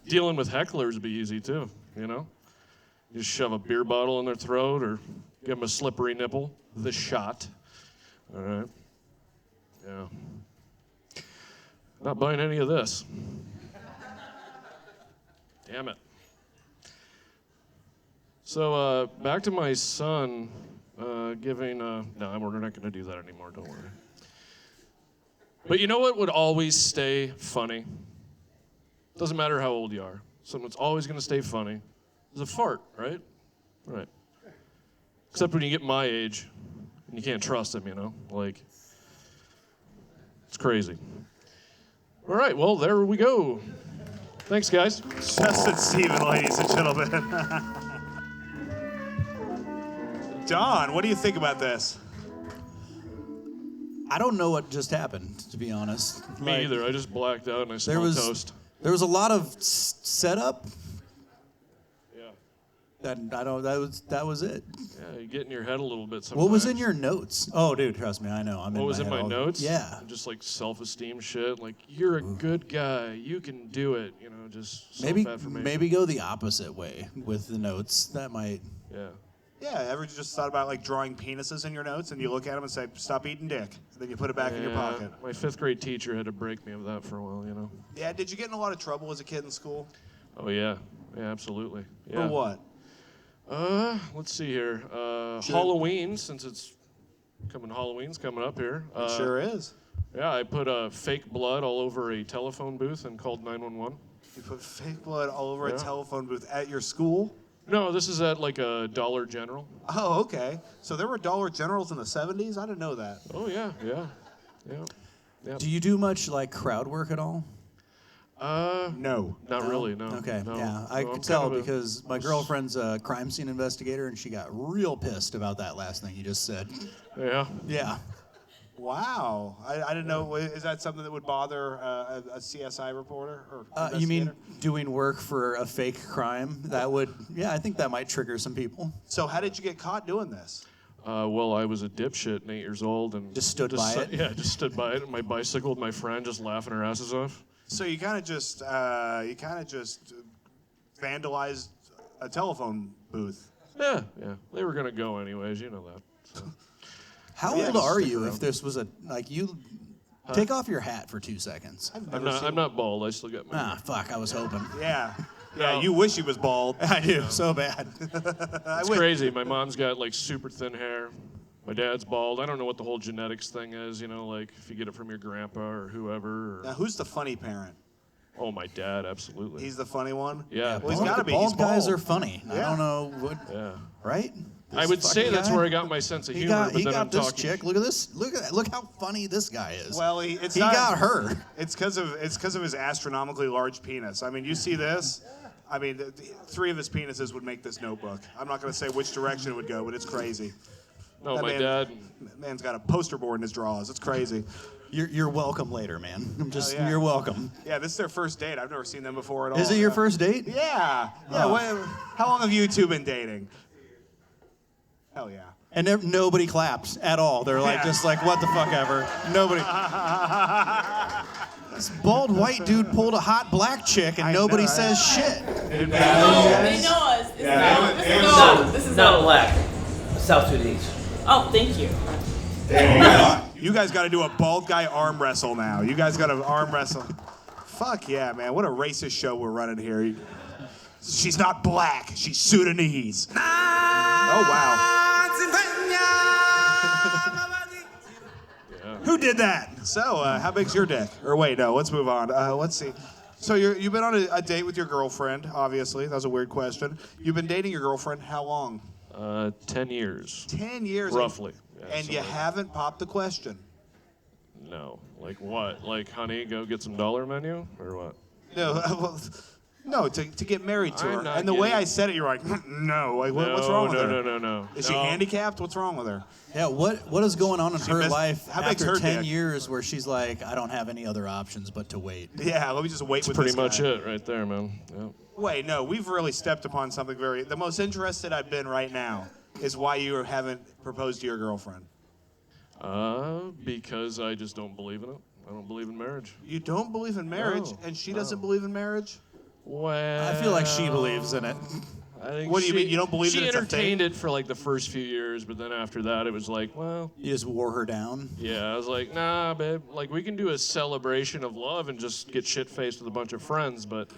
Dealing with hecklers would be easy too, you know. You just shove a beer bottle in their throat or give them a slippery nipple, the shot. All right. Yeah. Not buying any of this. Damn it. So back to my son giving. No, we're not going to do that anymore. Don't worry. But you know what would always stay funny? Doesn't matter how old you are. Something that's always going to stay funny is a fart, right? Right. Except when you get my age, and you can't trust him, you know? Like, it's crazy. All right, well, there we go. Thanks, guys. Justin Stevens, ladies and gentlemen. Don, what do you think about this? I don't know what just happened, to be honest. Me either. I just blacked out and I smelled toast. There was a lot of setup. Yeah. And that was it. Yeah, you get in your head a little bit sometimes. What was in your notes? Oh, dude, trust me, I know. What was in my notes? Yeah. Just like self-esteem shit. Like, you're a good guy. You can do it. You know, just maybe self-affirmation. go the opposite way with the notes. That might. Yeah. Yeah, ever just thought about like drawing penises in your notes and you look at them and say, stop eating dick. And then you put it back in your pocket. My 5th grade teacher had to break me of that for a while, you know. Yeah, did you get in a lot of trouble as a kid in school? Oh, yeah. Yeah, absolutely. Yeah. For what? Let's see here. Halloween, since Halloween's coming up here. It sure is. Yeah, I put fake blood all over a telephone booth and called 911. You put fake blood all over a telephone booth at your school? No, this is at like a Dollar General. Oh, okay. So there were Dollar Generals in the 70s? I didn't know that. Oh, yeah. Do you do much like crowd work at all? No. Not really, no. Okay, no. yeah. I could tell because my girlfriend's a crime scene investigator, and she got real pissed about that last thing you just said. Yeah? Yeah. Wow. I didn't know. Is that something that would bother a CSI reporter? Or You mean doing work for a fake crime? That would, I think that might trigger some people. So how did you get caught doing this? Well, I was a dipshit and 8 years old. And just stood by it? Yeah, just stood by it on my bicycle with my friend just laughing our asses off. So you kind of just vandalized a telephone booth. Yeah. They were gonna go anyways, you know that. So. How old are you? If this was take off your hat for 2 seconds. I'm not bald. I still got my. Fuck! I was hoping. Yeah. Yeah, you wish he was bald. I do, so bad. It's crazy. My mom's got like super thin hair. My dad's bald. I don't know what the whole genetics thing is, you know, like if you get it from your grandpa or whoever. Now, who's the funny parent? Oh, my dad, absolutely. He's the funny one? Yeah. Well, he's got to be. Bald He's bald. guys are funny. Yeah. I don't know what. Yeah. Right? I would say that's where I got my sense of humor. He but then got I'm this talking. chick. Look at this. Look how funny this guy is. Well, he got her. It's because of his astronomically large penis. I mean, you see this. I mean, the 3 of his penises would make this notebook. I'm not going to say which direction it would go, but it's crazy. No, That my man- dad. Man's got a poster board in his drawers. It's crazy. You're welcome later, man. yeah. You're welcome. Yeah, this is their first date. I've never seen them before at all. Is it your first date? Yeah. Yeah. How long have you two been dating? Hell yeah. And nobody claps at all. They're like, Yeah. just like, what the fuck ever. Nobody. This bald white dude pulled a hot black chick and nobody know, right? says shit. They know us. This is Not black. South Sudanese. Oh, thank you. You guys got to do a bald guy arm wrestle now. You guys got to arm wrestle. Fuck yeah, man. What a racist show we're running here. She's not black. She's Sudanese. Oh, wow. Who did that? So, how big's your dick? Or wait, no, let's move on. Let's see. So you've been on a date with your girlfriend, obviously. That was a weird question. You've been dating your girlfriend how long? 10 years. 10 years. Roughly. And you haven't popped the question. No. Like what? Like, honey, go get some dollar menu? Or what? No, well, no, to get married to I'm her. not And the way getting- I said it, you're like, no. Like, what's wrong with her? No. Is she handicapped? What's wrong with her? Yeah, what is going on in her missed- life how big's after her 10 dick? years where she's like, I don't have any other options but to wait? Yeah, let me just wait That's with pretty this much guy. it right there, man. Yep. Wait, no, we've really stepped upon something very. The most interested I've been right now is why you haven't proposed to your girlfriend. Because I just don't believe in it. I don't believe in marriage. You don't believe in marriage, No, and she doesn't believe in marriage? Well, I feel like she believes in it. I think What do you mean, you don't believe she that it's a entertained it for like the first few years, but then after that it was like, well, You just wore her down. yeah, I was like, nah, babe, like we can do a celebration of love and just get shit-faced with a bunch of friends, but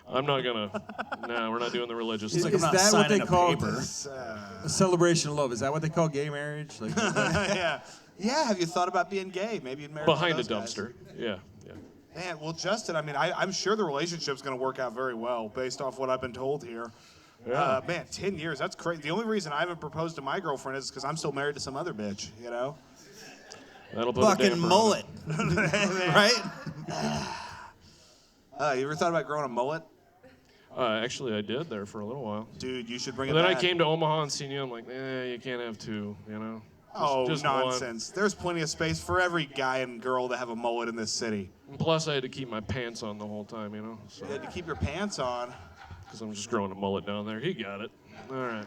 I'm not gonna. Nah, we're not doing the religious He's thing. like, I'm not that what they signing a call paper. a celebration of love? Is that what they call gay marriage? Like, Yeah. Yeah, have you thought about being gay? Maybe you'd marry one of Behind a those guys. dumpster. Yeah. Man, well, Justin, I mean, I'm sure the relationship's going to work out very well based off what I've been told here. Yeah. Man, 10 years, that's crazy. The only reason I haven't proposed to my girlfriend is because I'm still married to some other bitch, you know? That'll put a Fucking damper on mullet. it. Right? You ever thought about growing a mullet? Actually, I did there for a little while. Dude, you should bring But it then I back. came to Omaha and seen you. I'm like, you can't have two, you know? Oh, just nonsense. There's plenty of space for every guy and girl to have a mullet in this city. And plus, I had to keep my pants on the whole time, you know? So, You had to keep your pants on. because I'm just growing a mullet down there. He got it. All right.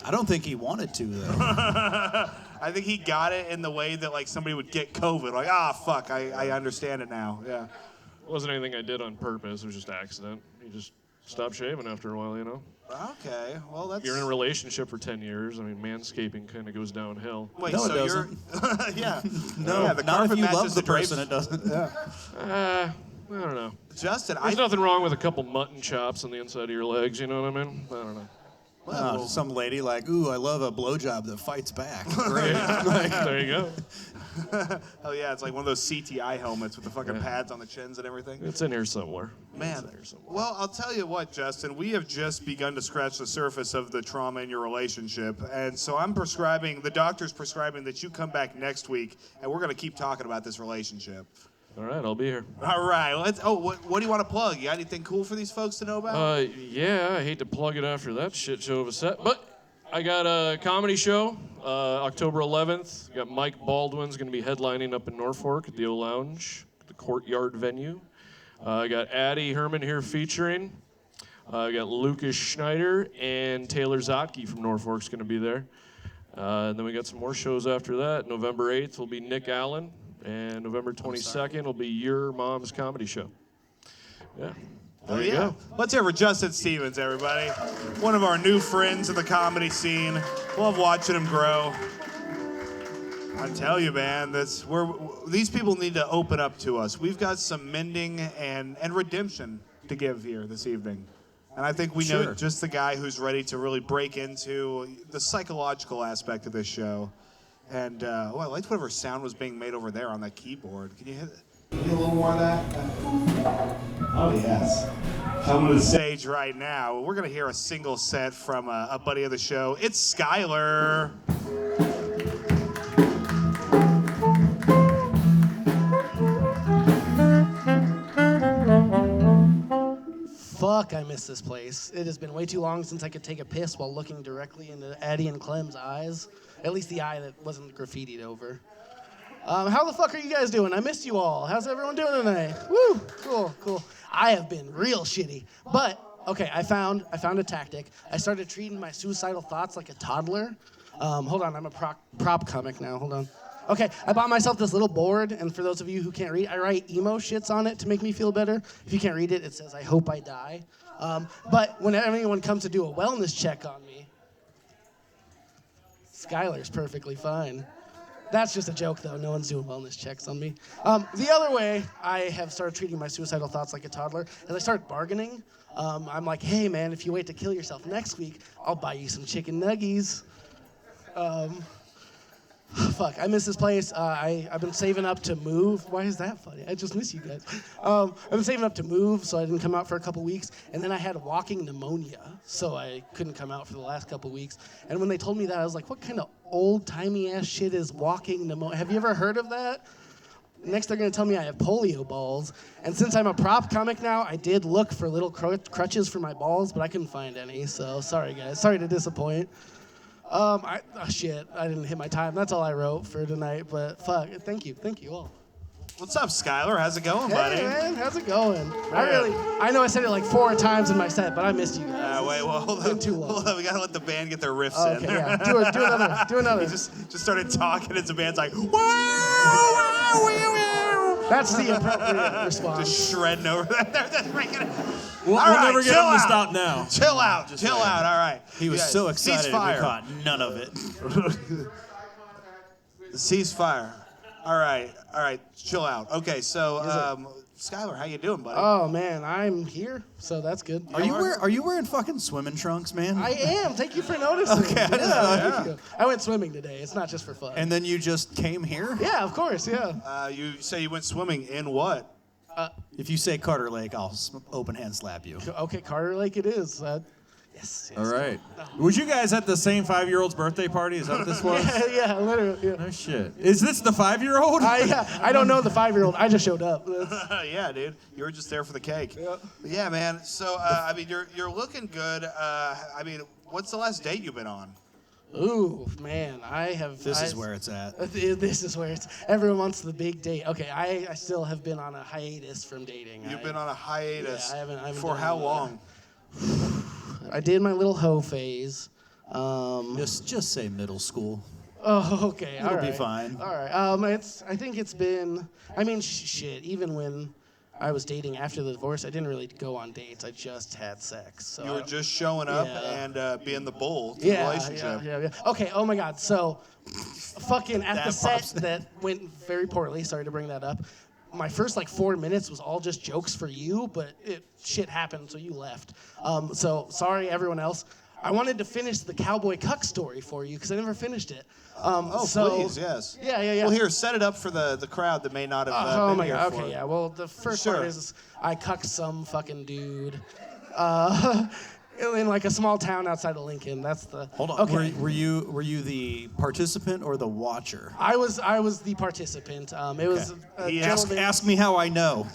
I don't think he wanted to, though. I think he got it in the way that, like, somebody would get COVID. Like, fuck, I understand it now. Yeah. It wasn't anything I did on purpose. It was just accident. You just stop shaving after a while, you know? Okay, well, that's... You're in a relationship for 10 years. I mean, manscaping kind of goes downhill. Wait, No, it so you're... yeah. No, yeah, the not if carpet you love matches the drapes. person, it doesn't. I don't know. Justin, There's nothing wrong with a couple mutton chops on the inside of your legs, you know what I mean? I don't know. Oh, some lady like, ooh, I love a blowjob that fights back. Great. There you go. Oh, yeah, it's like one of those CTI helmets with the fucking pads on the chins and everything. It's in here somewhere. Man, It's in here somewhere. well, I'll tell you what, Justin, we have just begun to scratch the surface of the trauma in your relationship. And so the doctor's prescribing that you come back next week, and we're going to keep talking about this relationship. All right, I'll be here. All right, what do you want to plug? You got anything cool for these folks to know about? Yeah, I hate to plug it after that shit show of a set, but I got a comedy show October 11th. Got Mike Baldwin's going to be headlining up in Norfolk at the O Lounge, the Courtyard venue. I got Addie Herman here featuring. I got Lucas Schneider and Taylor Zotke from Norfolk's going to be there. And then we got some more shows after that. November 8th will be Nick Allen, and November 22nd will be Your Mom's Comedy Show. Yeah. There you go. Let's hear for Justin Stevens, everybody. One of our new friends in the comedy scene. Love watching him grow. I tell you, man, these people need to open up to us. We've got some mending and redemption to give here this evening. And I think we know just the guy who's ready to really break into the psychological aspect of this show. And I liked whatever sound was being made over there on that keyboard. Can you hit a little more of that? Oh, yes. Coming to the stage right now, we're going to hear a single set from a buddy of the show. It's Skylar. fuck, I miss this place. It has been way too long since I could take a piss while looking directly into Addie and Clem's eyes. At least the eye that wasn't graffitied over. How the fuck are you guys doing? I missed you all. How's everyone doing tonight? Woo, cool. I have been real shitty. But, okay, I found a tactic. I started treating my suicidal thoughts like a toddler. Hold on, I'm a prop comic now, hold on. Okay, I bought myself this little board, and for those of you who can't read, I write emo shits on it to make me feel better. If you can't read it, it says, I hope I die. But when anyone comes to do a wellness check on me, Skylar's perfectly fine. That's just a joke, though. No one's doing wellness checks on me. The other way I have started treating my suicidal thoughts like a toddler is I start bargaining. I'm like, hey, man, if you wait to kill yourself next week, I'll buy you some chicken nuggies. Fuck, I miss this place. I've been saving up to move. Why is that funny? I just miss you guys. I've been saving up to move, so I didn't come out for a couple weeks. And then I had walking pneumonia, so I couldn't come out for the last couple weeks. And when they told me that, I was like, what kind of old-timey ass shit is walking pneumonia? Have you ever heard of that? Next, they're going to tell me I have polio balls. And since I'm a prop comic now, I did look for little crutches for my balls, but I couldn't find any. So sorry, guys. Sorry to disappoint. Shit, I didn't hit my time. That's all I wrote for tonight, but fuck, thank you all. What's up, Skylar? How's it going, buddy? Hey, man, how's it going? I know I said it like 4 times in my set, but I missed you guys. Wait, well, hold on. Too long. Hold on, we gotta let the band get their riffs in. Okay, yeah, do another. He just started talking, and the band's like, That's the appropriate response. Just shredding over that. We'll never get him to stop now. Chill out, all right. He was so excited we caught none of it. Ceasefire. All right, chill out. Okay, so, Skylar, how you doing, buddy? Oh, man, I'm here, so that's good. Are you wearing fucking swimming trunks, man? I am. Thank you for noticing. Okay, Thank you. I went swimming today. It's not just for fun. And then you just came here? Yeah, of course, yeah. You say you went swimming in what? If you say Carter Lake, I'll open hand slap you. Okay, Carter Lake it is. Yes. All right. Was you guys at the same 5-year-old's birthday party? Is that what this was? yeah, literally. Yeah. No shit. Is this the 5-year-old? I don't know the 5-year-old. I just showed up. Yeah, dude. You were just there for the cake. Yeah. Yeah, man. So, I mean, you're looking good. I mean, what's the last date you've been on? Ooh, man, This is where it's at. This is where it's. Everyone wants the big date. Okay, I still have been on a hiatus from dating. You've been on a hiatus. Yeah, I haven't for how long? I did my little hoe phase. Just say middle school. Oh, okay. It'll be fine. All right. I think it's been. I mean, shit. Even when I was dating after the divorce, I didn't really go on dates. I just had sex. So you were just showing up and being the bull to the relationship. Yeah. Okay. Oh my God. So, fucking at the set that went very poorly. Sorry to bring that up. My first 4 minutes was all just jokes for you, but shit happened, so you left. So sorry, everyone else. I wanted to finish the cowboy cuck story for you because I never finished it. Please, yes. Yeah. Well, here, set it up for the crowd that may not have oh been my here God. for Okay, it. yeah. Well, the first part is I cucked some fucking dude. In a small town outside of Lincoln. That's the. Hold on. Okay. Were you the participant or the watcher? I was the participant. It was. Ask me how I know.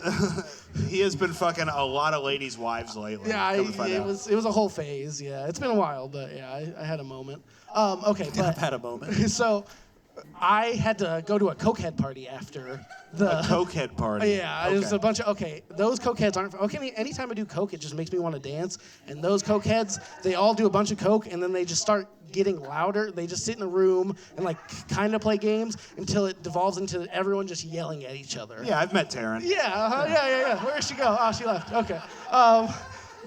He has been fucking a lot of ladies' wives lately. Yeah, it was a whole phase. Yeah, it's been a while, but yeah, I had a moment. Okay, but I've had a moment. So, I had to go to a cokehead party after the. A cokehead party. Yeah, okay. It was a bunch of those cokeheads aren't okay. Anytime I do coke, it just makes me want to dance. And those cokeheads, they all do a bunch of coke, and then they just start getting louder. They just sit in a room and kind of play games until it devolves into everyone just yelling at each other. Yeah, I've met Taryn. Yeah. Where did she go? Oh, she left. Okay.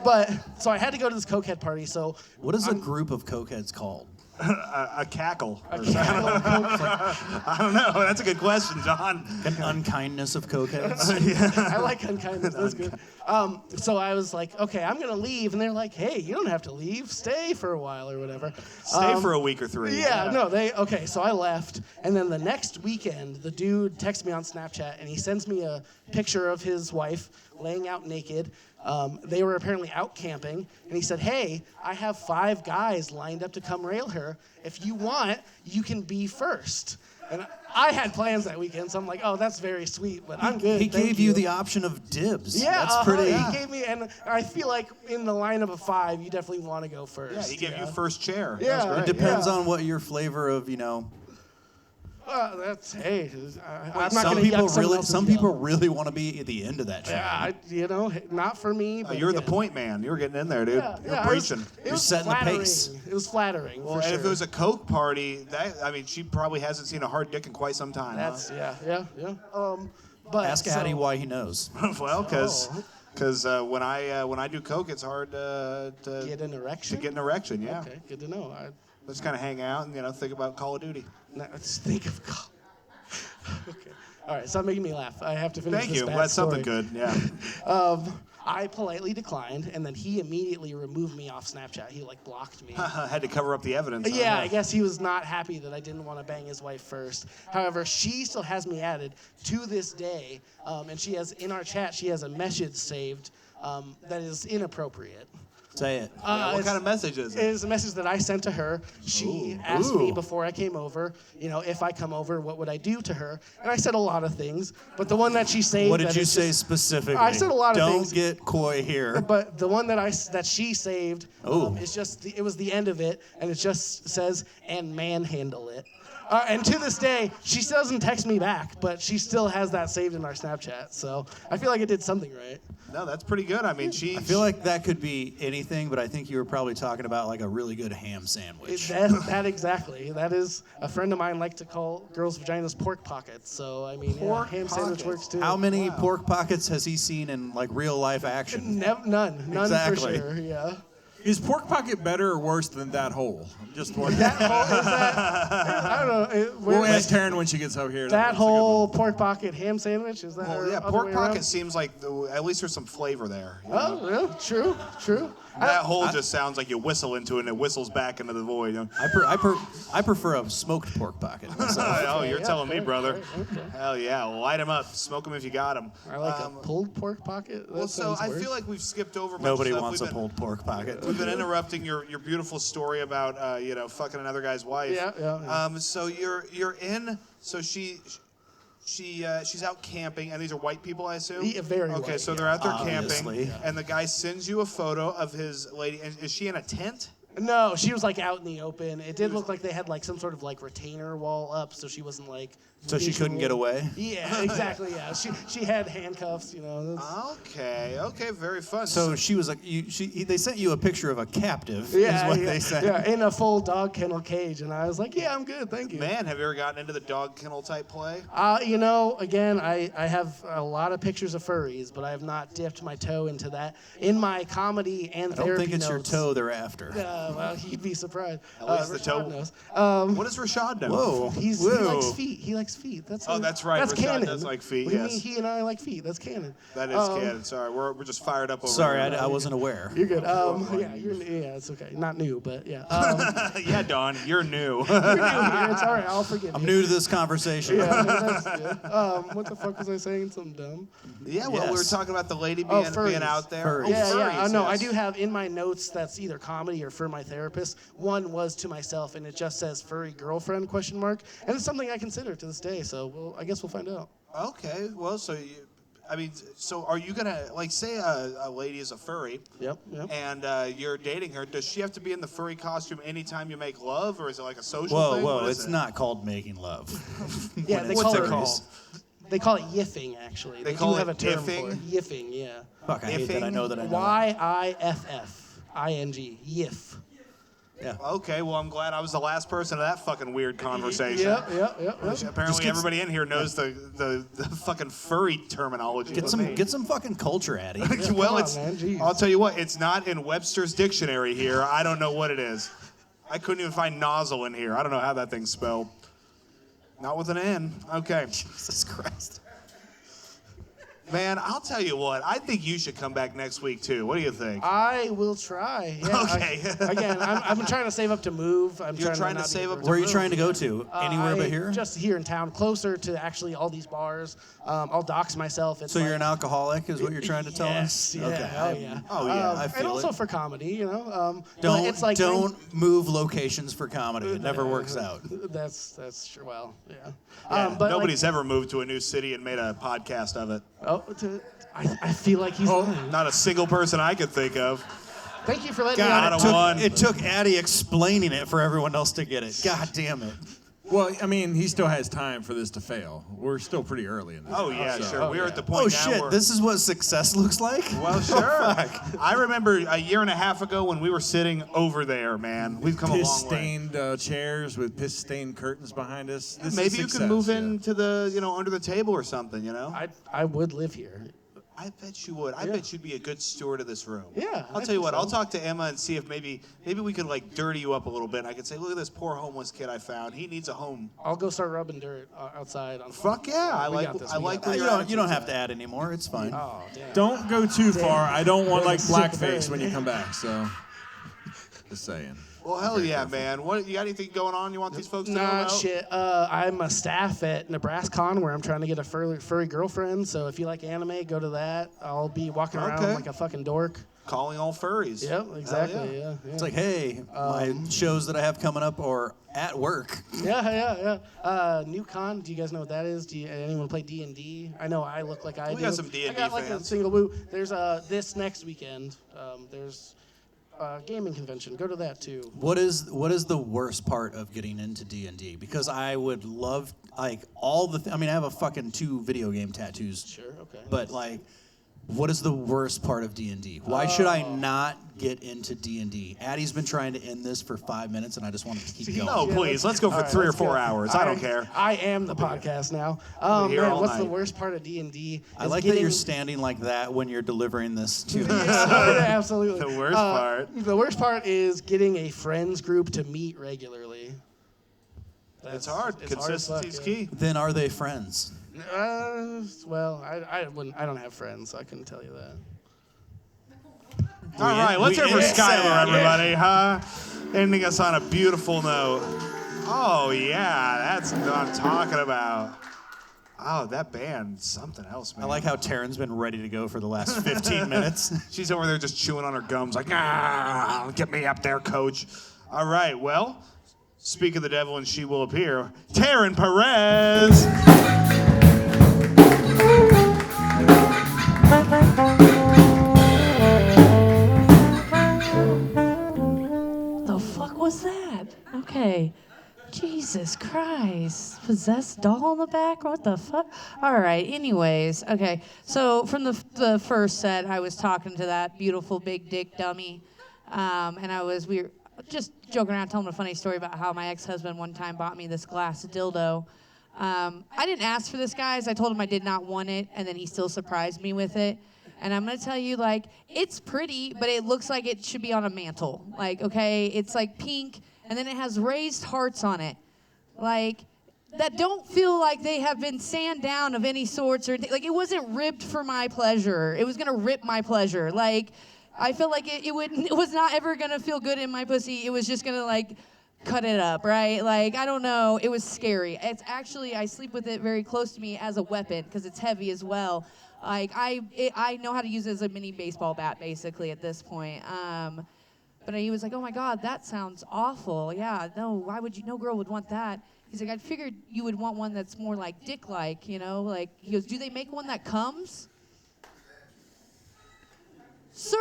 But so I had to go to this cokehead party. So what is a group of cokeheads called? A cackle. I don't know. That's a good question, John. An unkindness of cokeheads. I like unkindness. That's good. So I was like, okay, I'm gonna leave, and they're like, hey, you don't have to leave. Stay for a while or whatever. Stay for a week or 3. Yeah. No. Okay. So I left, and then the next weekend, the dude texts me on Snapchat, and he sends me a picture of his wife laying out naked. They were apparently out camping, and he said, hey, I have 5 guys lined up to come rail her. If you want, you can be first. And I had plans that weekend, so I'm like, oh, that's very sweet, but I'm good. He thank gave you the option of dibs. Yeah, That's pretty. He gave me, and I feel like in the lineup of 5, you definitely want to go first. Yeah, he gave you first chair. Yeah, That's great. It depends yeah. on what your flavor of, That's I'm not some gonna people yuck someone really, else's some yum. people really want to be at the end of that chain. Yeah, not for me. But You're the yeah. point man. You were getting in there, dude. You're Yeah, preaching. It was setting the flattering. pace. It was flattering. Well, for and sure. if it was a Coke party, she probably hasn't seen a hard dick in quite some time. That's huh? yeah. But Ask Addy why he knows. Well, because when I do Coke, it's hard to get an erection. To get an erection, yeah. Okay, good to know. Let's kind of hang out and think about Call of Duty. Let's think of. Okay. All right. Stop making me laugh. I have to finish Thank this you. bad That's story. something good. Yeah. I politely declined, and then he immediately removed me off Snapchat. He blocked me. Had to cover up the evidence. huh? Yeah, I guess he was not happy that I didn't want to bang his wife first. However, she still has me added to this day, and she has in our chat. She has a message saved that is inappropriate. Say it. What kind of message is it? It is a message that I sent to her. She asked me before I came over, if I come over, what would I do to her? And I said a lot of things, but the one that she saved. What did you say specifically? I said a lot of things. Don't get coy here. But the one that she saved is just it was the end of it, and it just says and manhandle it. And to this day, she still doesn't text me back, but she still has that saved in our Snapchat. So I feel like I did something right. No, that's pretty good. I mean, I feel like that could be anything, but I think you were probably talking about a really good ham sandwich. That exactly. That is a friend of mine liked to call girls' vaginas pork pockets. So I mean, ham sandwich works too. How many pork pockets has he seen in real life action? None Exactly. for sure. Yeah. Is pork pocket better or worse than that hole? I'm just wondering. That whole is that? I don't know. We'll ask Taryn when she gets over here. That whole pork pocket ham sandwich is that? Well, her yeah, other pork way pocket around? seems like at least there's some flavor there. Oh, yeah, true. That hole just sounds like you whistle into it and it whistles back into the void. I prefer a smoked pork pocket. Oh, you're telling me, brother. Okay. Hell yeah, light them up, smoke them if you got them. I like a pulled pork pocket. That Well, so sounds I worse. feel like we've skipped over. much Nobody stuff. wants a pulled pork pocket. We've been interrupting your beautiful story about fucking another guy's wife. Yeah. So you're in. So she's out camping, and these are white people, I assume. Yeah, very Okay, white, so they're out there camping, and the guy sends you a photo of his lady. And is she in a tent? No, she was out in the open. It did look like they had some sort of retainer wall up, so she wasn't So she couldn't get away? Yeah, exactly. Yeah, she had handcuffs. Okay, very fun. So she was they sent you a picture of a captive. Yeah, is what yeah, they said. yeah, in a full dog kennel cage, and I was like, yeah, I'm good, thank you. Man, have you ever gotten into the dog kennel type play? Again, I have a lot of pictures of furries, but I have not dipped my toe into that. In my comedy and I don't therapy think it's notes, your toe they're after. well, you'd be surprised. At least the Rashad toe. knows. What does Rashad know? Whoa. He likes feet. He likes feet. That's right. That's Rashad canon. does like feet, What do you yes. mean he and I like feet? That's canon. That is canon. Sorry, we're just fired up over Sorry, here. I wasn't aware. You're good. It's okay. Not new, but yeah. Yeah, Don, you're new. You're new here. It's all right. I'll forgive I'm you. new to this conversation. Yeah, that's good. What the fuck was I saying? Something dumb. Yeah, well, we were Yes. talking about the lady furries. being out there. Furries. Oh, Yeah. furries, No, I yes. do have in my notes that's either comedy or for my therapist. One was to myself, and it just says "furry girlfriend?" ? And it's something I consider to this day. So, I guess we'll find out. Okay, well, so are you gonna say a lady is a furry? Yep. And you're dating her? Does she have to be in the furry costume anytime you make love, or is it like a social thing? Whoa, What is it's it? not called making love. Yeah, When they it's call it. furries. They call it yiffing, actually. They do call have it a term iffing? for it. Yiffing, yeah. Fuck, I hate that I know that I know. YIFFING. Yiff. Yeah. Okay, well, I'm glad I was the last person of that fucking weird conversation. Yep. Apparently, everybody in here knows the fucking furry terminology. Get some fucking culture, Addy. Well, come on, man, jeez. I'll tell you what, it's not in Webster's dictionary here. I don't know what it is. I couldn't even find nozzle in here. I don't know how that thing's spelled. Not with an N. Okay. Jesus Christ. Man, I'll tell you what. I think you should come back next week too. What do you think? I will try. Yeah, Okay. I've been trying to save up to move. You're trying to save up. Where are you trying to go to? Anywhere but here? Just here in town, closer to actually all these bars. I'll dox myself. It's So you're like- an alcoholic, is what you're trying to tell us? Yes, yeah, Okay. oh yeah. Oh yeah. I feel and also it. for comedy, you know. But Don't it's like don't move locations for comedy. It never works out. That's true. Well, yeah. Yeah, But nobody's ever moved to a new city and made a podcast of it. I feel like he's lying. Not a single person I could think of. Thank you for letting God, me one. It took Addie explaining it for everyone else to get it. God damn it. Well, I mean, he still has time for this to fail. We're still pretty early in this. Oh yeah, so- sure. We're at the point Oh now shit, where. this is what success looks like? Well, sure. I remember a year and a half ago when we were sitting over there, man. We've come a long way. Piss-stained chairs with piss-stained curtains behind us. This is Maybe you success, can move yeah. into the, under the table or something, I would live here. I bet you would. I bet you'd be a good steward of this room. Yeah, I'll I tell you think what. so. I'll talk to Emma and see if maybe we could like dirty you up a little bit. I could say, look at this poor homeless kid I found. He needs a home. I'll go start rubbing dirt outside. Fuck yeah! I We like got this, I we like got where You you're don't, at. you don't have to add anymore. It's fine. Oh damn. Don't go too far. I don't want like Sick blackface burn. when you come back. So, just saying. Well, hell yeah, man. What you got anything going on? You want these folks to know Nah, about? shit. I'm a staff at NebraskaCon where I'm trying to get a furry girlfriend. So if you like anime, go to that. I'll be walking around Okay. like a fucking dork. Calling all furries. Yep, exactly. Hell Yeah. It's like, hey, my shows that I have coming up are at work. Yeah. New Con. Do you guys know what that is? Do anyone play D&D? I know I look like I do. We got some D&D I got like a fans. single woo. There's this next weekend. There's a gaming convention. Go to that too. What is the worst part of getting into D&D? Because I would love like all the. I mean, I have a fucking 2 video game tattoos. Sure. Okay. But like, what is the worst part of D&D? Why should I not get into D&D? Addie's been trying to end this for 5 minutes, and I just wanted to keep going. No, please. Let's go for 3 or let's 4 go. hours. I don't care. I am the podcast now. here Man, all what's the night. worst part of D&D? I like that you're standing like that when you're delivering this to me. Yeah, absolutely. The worst part. The worst part is getting a friends group to meet regularly. It's hard. It's hard as fuck, Consistency's yeah. key. Then are they friends? Well, I wouldn't. I don't have friends, so I couldn't tell you that. All right, let's hear for end Skylar, sad. everybody, huh? Ending us on a beautiful note. Oh, yeah, that's what I'm talking about. Oh, that band, something else, man. I like how Taryn's been ready to go for the last 15 minutes. She's over there just chewing on her gums like, get me up there, coach. All right, well, speak of the devil and she will appear. Taryn Perez. The fuck was that? Okay. Jesus Christ. Possessed doll in the back? What the fuck? All right. Anyways, okay. So from the first set, I was talking to that beautiful big dick dummy. And we were just joking around, telling him a funny story about how my ex-husband one time bought me this glass dildo. I didn't ask for this, guys. I told him I did not want it, and then he still surprised me with it. And I'm gonna tell you, like, it's pretty, but it looks like it should be on a mantle. Like, okay, it's like pink, and then it has raised hearts on it. Like, that don't feel like they have been sand down of any sorts or like it wasn't ripped for my pleasure. It was gonna rip my pleasure. Like, I feel like it was not ever gonna feel good in my pussy. It was just gonna like cut it up, right? Like, I don't know. It was scary. It's actually, I sleep with it very close to me as a weapon because it's heavy as well. Like, I know how to use it as a mini baseball bat, basically, at this point. But he was like, oh, my God, that sounds awful. Yeah, no, why would you? No girl would want that. He's like, I figured you would want one that's more like dick-like, you know? Like, he goes, do they make one that comes? Sir,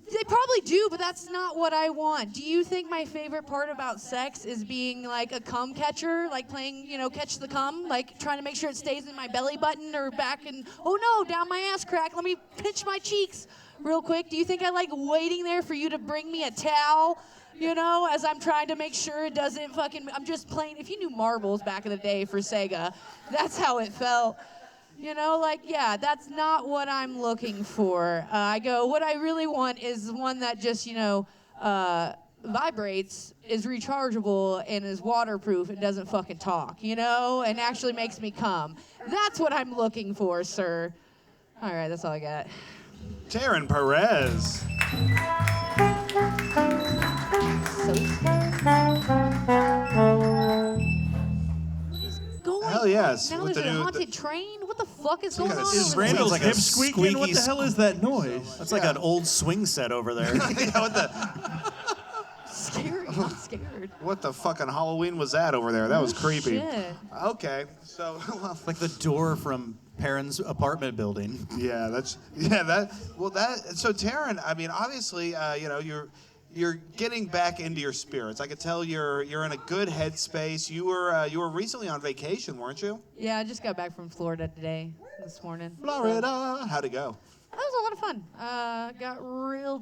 they probably do, but that's not what I want. Do you think my favorite part about sex is being like a cum catcher, like playing, catch the cum, like trying to make sure it stays in my belly button or back and, oh no, down my ass crack, let me pinch my cheeks real quick. Do you think I like waiting there for you to bring me a towel, as I'm trying to make sure it doesn't I'm just playing, if you knew marbles back in the day for Sega, that's how it felt. Yeah, that's not what I'm looking for. I go, what I really want is one that just, vibrates, is rechargeable, and is waterproof and doesn't fucking talk, and actually makes me come. That's what I'm looking for, sir. All right, that's all I got. Taryn Perez. Going Hell yes, Now with there's the a new- haunted train. What the fuck is going on? Is over Randall's like there? a hip squeaking? What the squeaky hell is that noise? That's like an old swing set over there. Scary. I'm scared. What the fucking Halloween was that over there? That was creepy. Shit. Okay, so Like the door from Perrin's apartment building. yeah, that. So Taryn, I mean, obviously, you're getting back into your spirits. I could tell you're in a good headspace. You were recently on vacation, weren't you? Yeah, I just got back from Florida this morning. Florida. How'd it go? That was a lot of fun. Got real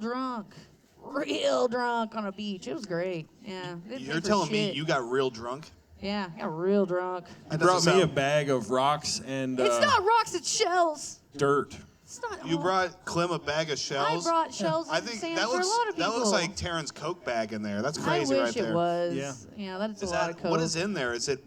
drunk on a beach. It was great. Yeah. didn't pay You're for telling me shit. you got real drunk? Yeah, got real drunk. You brought me a bag of rocks and It's not rocks, it's shells. dirt. It's not. You brought Clem a bag of shells? I brought shells I and think sand that for looks a lot of people. that looks like Taryn's Coke bag in there. That's crazy I wish right there. it was. Yeah. Yeah, that's Is a lot that of coke. what is in there? Is it?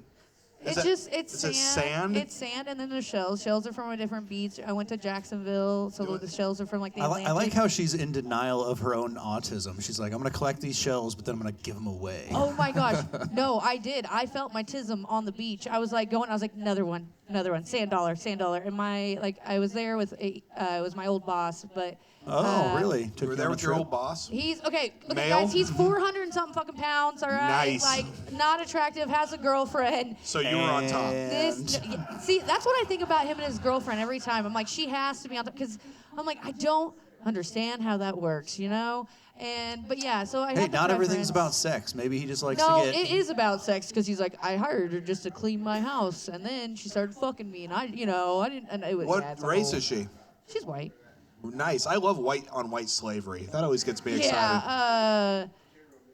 It's is it sand. sand? It's sand, and then there's shells. Shells are from a different beach. I went to Jacksonville, so the shells are from like the Atlantic. I like how she's in denial of her own autism. She's like, I'm going to collect these shells, but then I'm going to give them away. Oh my gosh. No, I did. I felt my tism on the beach. I was like I was like, another one. Sand dollar. And I was there with it was my old boss, but. Oh, really? You were there with your old boss? He's okay. Look, Male? guys, he's 400 and something fucking pounds. All right, Nice. like not attractive, has a girlfriend. So you were on top. See, that's what I think about him and his girlfriend every time. I'm like, she has to be on top because I'm like, I don't understand how that works, you know. But yeah, so I. Hey, had the not everything's preference. about sex. Maybe he just likes No, to get. it is about sex because he's like, I hired her just to clean my house, and then she started fucking me, and I didn't. And it was, What yeah, it's a race whole- is she? She's white. Nice. I love white on white slavery. That always gets me excited. Yeah.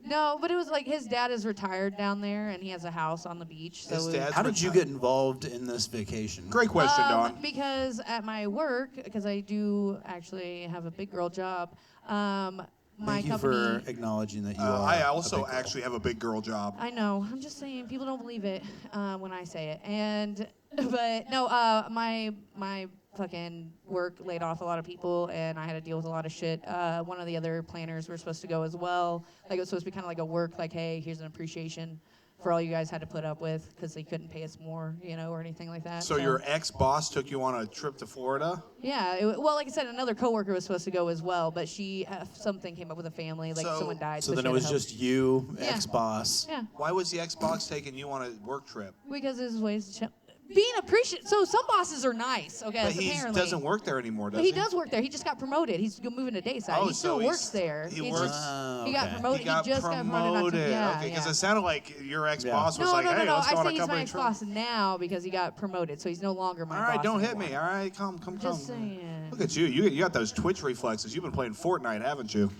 No, but it was like his dad is retired down there, and he has a house on the beach. So His it was- dad's How did you get involved in this vacation? Great question, Dawn. Because at my work, because I do actually have a big girl job, my Thank you company. for acknowledging that you are. I a also big actually have a big girl job. I know. I'm just saying, people don't believe it when I say it. But no, my fucking work laid off a lot of people, and I had to deal with a lot of shit. One of the other planners were supposed to go as well. Like it was supposed to be kind of like a work, like, hey, here's an appreciation for all you guys had to put up with because they couldn't pay us more, or anything like that. So your ex-boss took you on a trip to Florida? Yeah, well, like I said, another coworker was supposed to go as well, but she something came up with a family, like someone died. So she then it had to was help. just you, Yeah. ex-boss. Yeah, Why was the ex-boss taking you on a work trip? because there's ways to chill. Being appreciative. So some bosses are nice, okay? But he apparently. doesn't work there anymore, does But he? he does work there. He just got promoted. He's moving to Dayside. Oh, he still so works there. he He works- just- He got okay. promoted. He got just got promoted. Not too, yeah, okay, because yeah. it sounded like your ex-boss was No, like, no, hey, no. let's go I on say a he's my company trip. ex-boss now because he got promoted, so he's no longer my All boss. right, don't hit anymore. me. All right, come. Just saying. Look at you. You got those Twitch reflexes. You've been playing Fortnite, haven't you?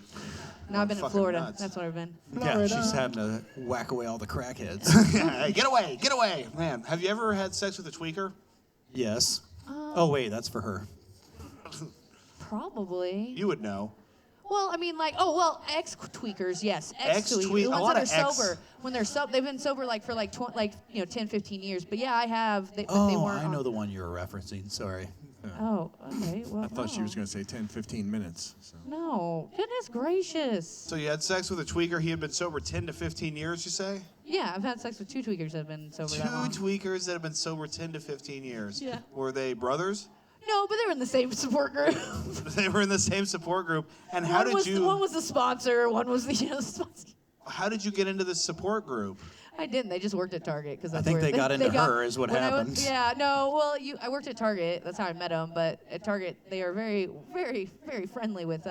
No, I've been in Fucking Florida. nuts. That's what I've been. Yeah, she's having to whack away all the crackheads. Hey, get away. Man, have you ever had sex with a tweaker? Yes. Oh, wait, that's for her. Probably. You would know. Well, I mean, ex-tweakers, yes. Ex-tweak- The a ones lot that are of ex- sober. When they're they've been sober for 10, 15 years. But yeah, I have. They Oh, weren't I know on- the one you were referencing. Sorry. Oh, okay. Well, I thought she was going to say 10, 15 minutes. So. No, goodness gracious. So you had sex with a tweaker. He had been sober 10 to 15 years, you say? Yeah, I've had sex with 2 tweakers that have been sober Two that long. tweakers that have been sober 10 to 15 years. Yeah. Were they brothers? No, but they were in the same support group. They were in the same support group. And how did you? One was the sponsor. One was the sponsor. How did you get into the support group? I didn't. They just worked at Target because I think they got into her is what when happened. Yeah, no. Well, I worked at Target. That's how I met them. But at Target, they are very, very, very friendly with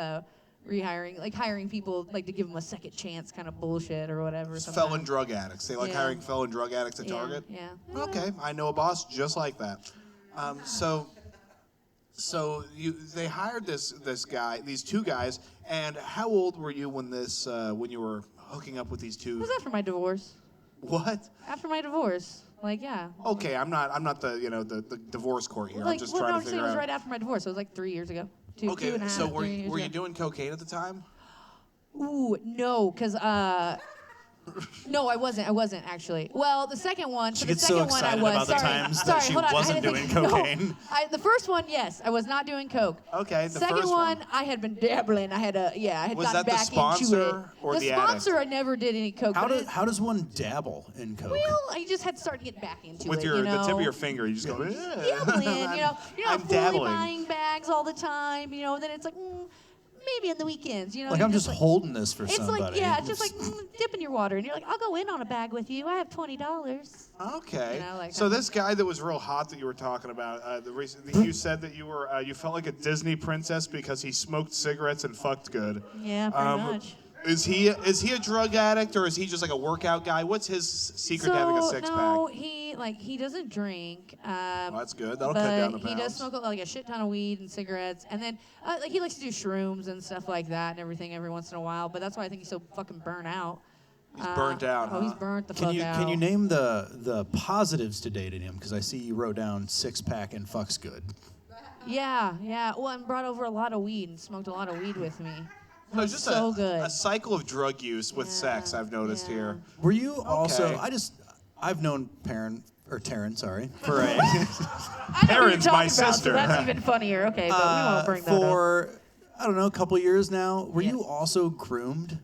rehiring, like hiring people, like to give them a second chance, kind of bullshit or whatever. Felon sometimes. drug addicts. They like Yeah. hiring felon drug addicts at Yeah, Target? yeah. Okay, I know a boss just like that. So they hired this guy, these 2 guys, and how old were you when when you were hooking up with these It 2? was after my divorce. What? After my divorce, yeah. Okay, I'm not the divorce court here. I'm Like, just well, trying no, to it figure was out. right after my divorce. It was like 3 years ago. Two Okay, and a half. so were 3 years you ago. doing cocaine at the time? Ooh, no, because No, I wasn't actually. Well, the second one. She For the gets so second one, I excited was. about the Sorry, times that sorry, she hold on, I wasn't had to doing think- no. cocaine. The first one, yes, I was not doing coke. Okay, the second first one. I had been dabbling. I had Was gotten that the back sponsor into it. or the sponsor, addict? I never did any coke. How does one dabble in coke? Well, I just had to start getting back into With it. your you know? the tip of your finger, you just go. Dabbling, you know, you're I'm not fully dabbling. buying bags all the time, you know. And then it's like maybe on the weekends, you know. Like you I'm just holding this for It's somebody. like it's just like dip in your water, and you're like, I'll go in on a bag with you. I have $20. Okay. You know, like, so this guy that was real hot that you were talking about, the reason that you said that you were you felt like a Disney princess because he smoked cigarettes and fucked good. Yeah, pretty much. Is he a drug addict or is he just like a workout guy? What's his secret to having a six no, pack? he doesn't drink. Well, that's good. That'll but cut down the he does pounds. smoke like a shit ton of weed and cigarettes, and then like he likes to do shrooms and stuff like that and everything every once in a while. But that's why I think he's so fucking burnt out. He's burnt out. Oh, he's burnt the Can fuck you out. can you name the positives to dating him? Because I see you wrote down 6-pack and fucks good. Yeah. Well, and brought over a lot of weed and smoked a lot of weed with me. No, just so good. a cycle of drug use with sex. I've noticed here. Were you also? Okay. I've known Taryn, sorry, for a I know who you're Taryn's my talking about, sister. so that's even funnier. Okay, but we won't bring that up. for I don't know, a couple years now. Were you also groomed?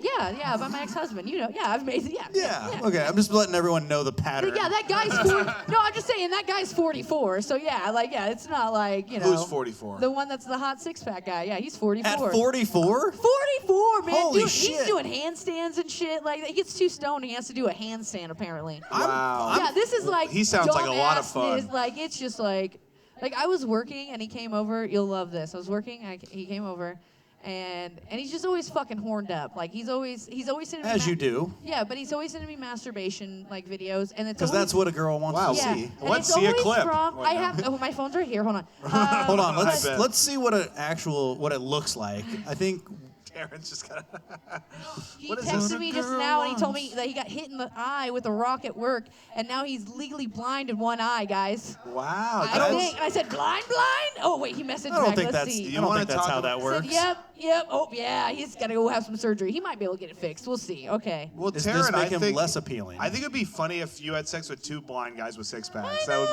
Yeah, by my ex-husband. You know, I've made Yeah. Okay, I'm just letting everyone know the pattern. Yeah, that guy's 40. No, I'm just saying that guy's 44. So it's not like, you know. Who's 44? The one that's the hot six-pack guy. Yeah, he's 44. At 44? 44, man. Holy Dude, shit. He's doing handstands and shit like that. He gets too stoned and he has to do a handstand apparently. Wow. Yeah, this is like He sounds like a lot of dumbassness. fun. Like it's just like I was working and he came over. You'll love this. I was working. He came over. And he's just always fucking horned up. Like he's always sending me As you do. Yeah, but he's always sending me masturbation like videos, and it's Because always, that's what a girl wants to yeah. see. And Let's it's see a always clip. From, Wait, I no. have my phone's right here. Hold on. Hold on, I bet. let's see what it looks like. I think Taryn's just kind of. He What is texted this? me just now, and he told me that he got hit in the eye with a rock at work, and now he's legally blind in one eye, guys. Wow. I think. And I said, blind? Oh, wait, he messaged I don't back. think Let's that's see. I don't wanna think that's talk how about- that works. Said, yep. Oh, yeah, he's got to go have some surgery. He might be able to get it fixed. We'll see. Okay. Well, Does Taryn, this make I him think, less appealing? I think it'd be funny if you had sex with two blind guys with six I packs. know. That would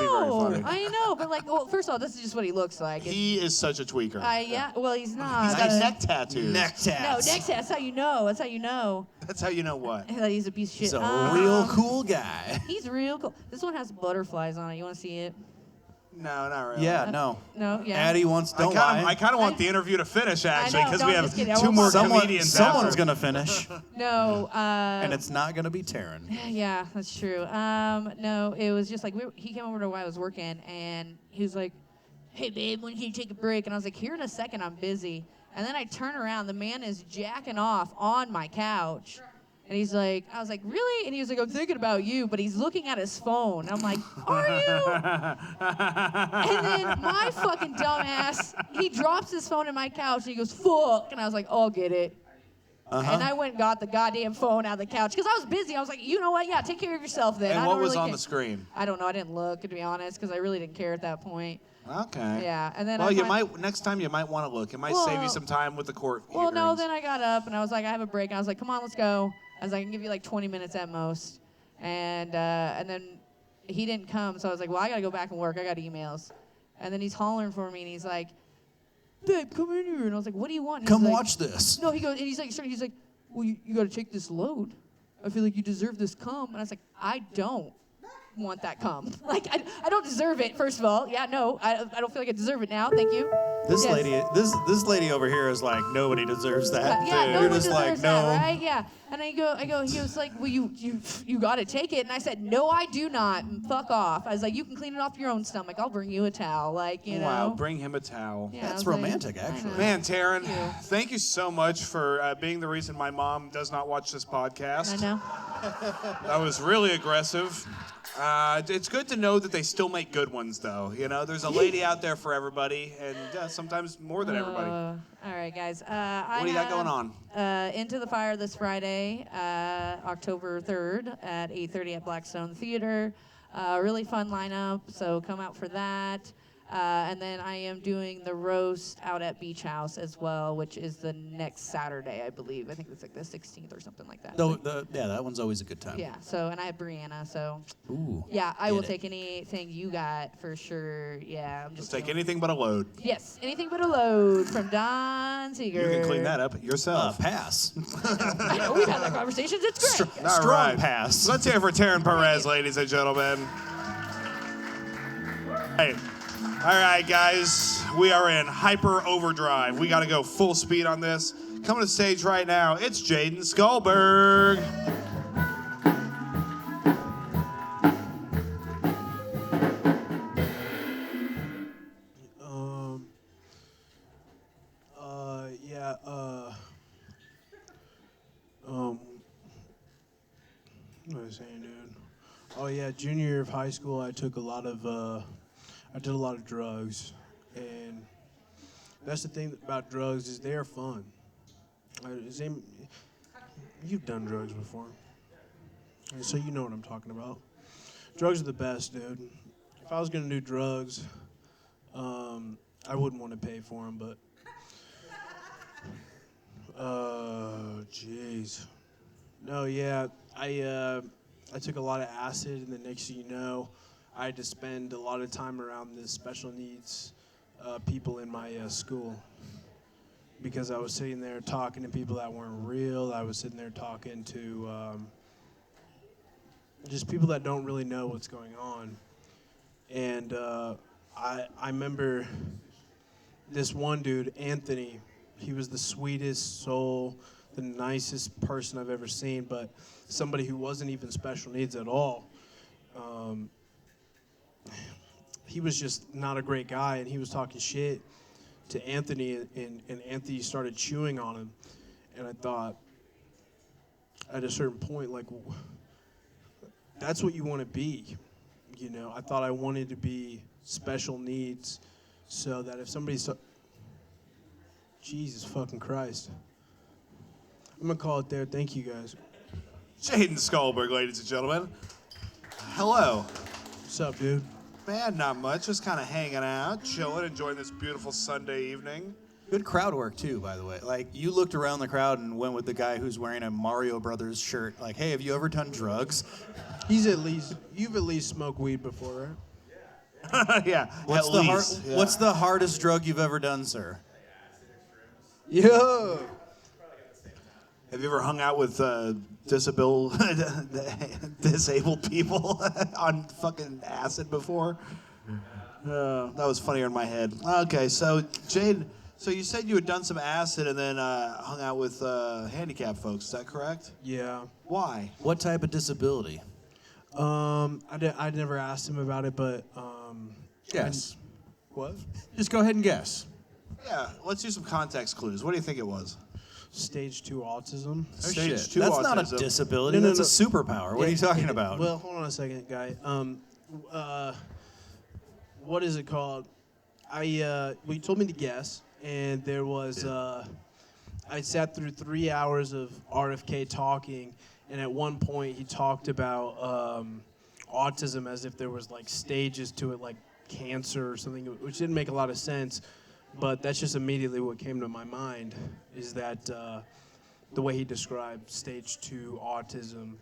be very funny. I know, but well, first of all, this is just what he looks like. He is such a tweaker. Well, he's not. He's got neck tattoos. Neck No, tats. next that's how you know. That's how you know That's how you know what. that he's a piece of shit. He's a real cool guy. He's real cool. This one has butterflies on it. You want to see it? No, not really. Yeah, no. No, yeah. Addie wants. Don't I lie. kind of want the interview to finish actually know, because no, we I'm have just kidding. I two won't more bother. comedians. Someone's after. gonna finish, No. and it's not gonna be Taryn. Yeah, that's true. No, it was just like he came over to where I was working, and he was like, "Hey, babe, when can you take a break?" And I was like, "Here in a second, I'm busy." And then I turn around, the man is jacking off on my couch. And he's like, I was like, really? And he was like, I'm thinking about you, but he's looking at his phone. I'm like, are you? And then my fucking dumbass, he drops his phone in my couch and he goes, fuck. And I was like, I'll get it. And I went and got the goddamn phone out of the couch because I was busy. I was like, you know what? Yeah, take care of yourself then. And I what don't was really on care. the screen? I don't know. I didn't look, to be honest, because I really didn't care at that point. Okay. Yeah, and then Well, I you fin- might next time you might want to look. It might save you some time with the court. Well, no, hearings. then I got up and I was like, I have a break. And I was like, come on, let's go. I was like, I can give you like 20 minutes at most. And then he didn't come, so I was like, well, I got to go back and work. I got emails. And then he's hollering for me, and he's like, babe, come in here. And I was like, what do you want? And Come he's like, watch this. No, he goes, and he's like, well, you got to take this load. I feel like you deserve this cum. And I was like, I don't want that cum. Like, I don't deserve it, first of all. Yeah, no, I don't feel like I deserve it now. Thank you. This Yes. lady, this lady over here is like nobody deserves that. Yeah, no You're one just deserves like that, no. right? Yeah. And he was like, well, you got to take it. And I said, no, I do not. Fuck off. I was like, you can clean it off your own stomach. I'll bring you a towel. Like, you know. Wow, bring him a towel. Yeah, I That's was like, romantic, I actually. know. Man, Taryn, Thank you. thank you so much for being the reason my mom does not watch this podcast. I know. That was really aggressive. It's good to know that they still make good ones, though. You know, there's a lady out there for everybody, and sometimes more than everybody. All right, guys. What do you got going on? Into the Fire this Friday, October 3rd at 8:30 at Blackstone Theater. Really fun lineup, so come out for that. And then I am doing the roast out at Beach House as well, which is the next Saturday, I believe. I think it's like the 16th or something like that. Yeah, that one's always a good time. Yeah, so, and I have Brianna, so. Ooh. Yeah, I will Get it. take anything you got for sure. Yeah, I'm just. Let's take anything but a load. Yes, anything but a load from Don Seager. You can clean that up yourself. Pass. I know, we've had that conversation. It's great. All Strong right. pass. Let's hear it for Taryn Perez, ladies and gentlemen. Hey. All right, guys. We are in hyper overdrive. We got to go full speed on this. Coming to the stage right now, it's Jaden Skulberg. What was I saying, dude? Oh yeah, junior year of high school, I did a lot of drugs, and that's the thing about drugs is they are fun. You've done drugs before, so you know what I'm talking about. Drugs are the best, dude. If I was gonna do drugs, I wouldn't want to pay for them, but jeez. No, yeah, I took a lot of acid, and the next thing you know, I had to spend a lot of time around the special needs people in my school because I was sitting there talking to people that weren't real. I was sitting there talking to just people that don't really know what's going on. And I remember this one dude, Anthony. He was the sweetest soul, the nicest person I've ever seen, but somebody who wasn't even special needs at all. He was just not a great guy, and he was talking shit to Anthony, and Anthony started chewing on him. And I thought, at a certain point, like, that's what you want to be. You know, I thought I wanted to be special needs so that if somebody Jesus fucking Christ. I'm going to call it there. Thank you, guys. Jaden Skulberg, ladies and gentlemen. Hello. What's up, dude? Man, not much. Just kind of hanging out, chilling, enjoying this beautiful Sunday evening. Good crowd work, too, by the way. Like, you looked around the crowd and went with the guy who's wearing a Mario Brothers shirt. Like, hey, have you ever done drugs? You've at least smoked weed before, right? Yeah, What's the hardest drug you've ever done, sir? Yo. Have you ever hung out with disabled people on fucking acid before? That was funnier in my head. Okay, so Jade, so you said you had done some acid and then hung out with handicapped folks. Is that correct? Yeah. Why? What type of disability? I never asked him about it, but Guess. What? Just go ahead and guess. Yeah, let's do some context clues. What do you think it was? Stage 2 autism. Oh, Stage shit. 2 That's autism. not a disability. No, That's a superpower. What are you talking about? Well, hold on a second, guy. What is it called? You told me to guess, and there was I sat through 3 hours of RFK talking, and at one point he talked about autism as if there was like stages to it, like cancer or something, which didn't make a lot of sense. But that's just immediately what came to my mind, is that the way he described stage 2 autism.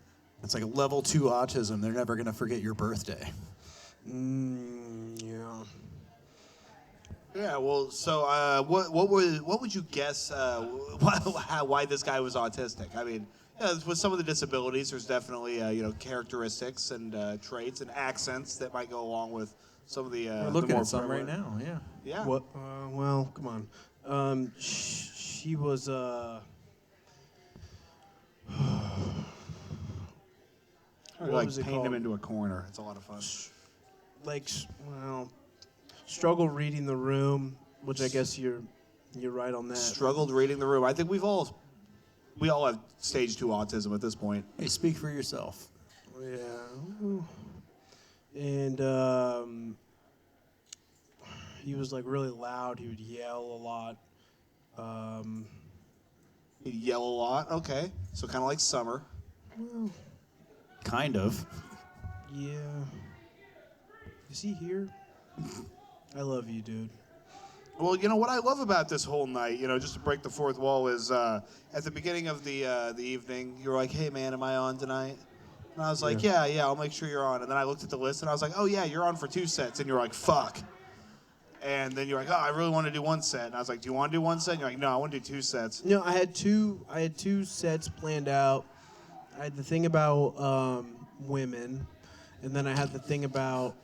It's like level 2 autism. They're never going to forget your birthday. Yeah. Yeah, well, so what would you guess why this guy was autistic? I mean, with some of the disabilities, there's definitely characteristics and traits and accents that might go along with some of the. We're looking the more at some right prevalent. now. Yeah. Yeah. What? Well, come on. She was. What like was it paint called? him into a corner. It's a lot of fun. Struggle reading the room, which I guess you're right on that. Struggled reading the room. I think we all have stage 2 autism at this point. Hey, speak for yourself. Yeah. And he was like really loud. He would yell a lot. He'd yell a lot. Okay, so kind of like Summer. Well, Kind of. yeah. Is he here? I love you, dude. Well, you know what I love about this whole night, you know, just to break the fourth wall, is at the beginning of the evening, you were like, "Hey, man, am I on tonight?" And I was like, "Yeah, I'll make sure you're on." And then I looked at the list and I was like, "Oh yeah, you're on for 2 sets." And you're like, "Fuck." And then you're like, "Oh, I really want to do 1 set." And I was like, "Do you want to do 1 set?" And you're like, "No, I want to do 2 sets." No, I had two sets planned out. I had the thing about women, and then I had the thing about.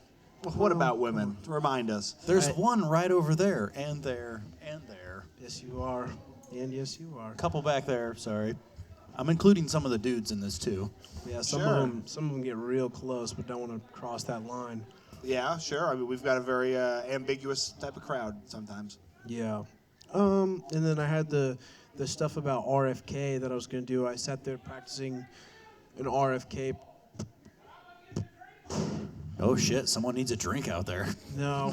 Well, what about women? Remind us. There's one right over there, and there, and there. Yes, you are, and yes, you are. Couple back there. Sorry, I'm including some of the dudes in this too. Yeah, some of them get real close, but don't want to cross that line. Yeah, sure. I mean, we've got a very ambiguous type of crowd sometimes. Yeah. And then I had the stuff about RFK that I was going to do. I sat there practicing an RFK. Oh shit! Someone needs a drink out there. No.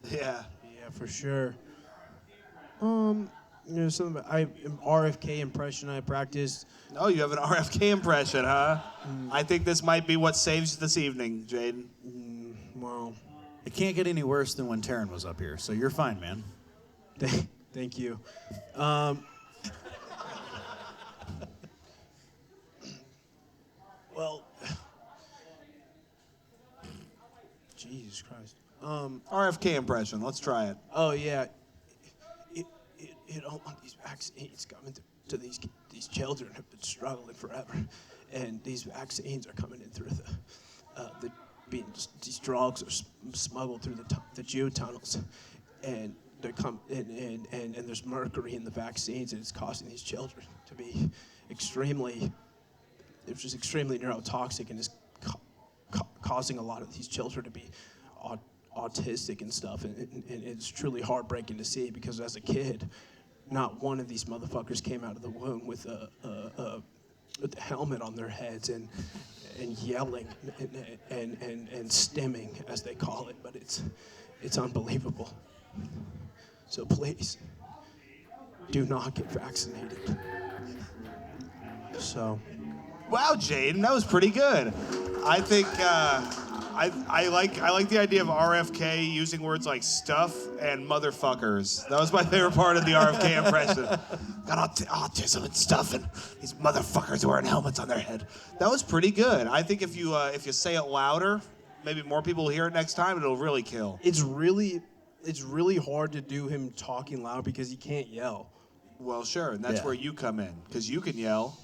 Yeah. Yeah, for sure. You know, something about RFK impression I practiced. Oh, you have an RFK impression, huh? I think this might be what saves this evening, Jaden. Well, it can't get any worse than when Taryn was up here, so you're fine, man. Thank you. Well, Jesus Christ. RFK impression. Let's try it. Oh yeah. You don't want these vaccines coming to these children who've been struggling forever, and these vaccines are coming in through these drugs are smuggled through the Jew tunnels, and they come and there's mercury in the vaccines, and it's causing these children to be extremely neurotoxic, and is causing a lot of these children to be autistic and stuff, and it's truly heartbreaking to see, because as a kid, not one of these motherfuckers came out of the womb with a helmet on their heads and yelling and stimming, as they call it, but it's unbelievable. So please, do not get vaccinated. So. Wow, Jaden, that was pretty good. I think I like the idea of RFK using words like stuff and motherfuckers. That was my favorite part of the RFK impression. Got autism and stuff, and these motherfuckers wearing helmets on their head. That was pretty good. I think if you say it louder, maybe more people will hear it next time, and it'll really kill. It's really hard to do him talking loud because he can't yell. Well, sure, and that's where you come in, because you can yell.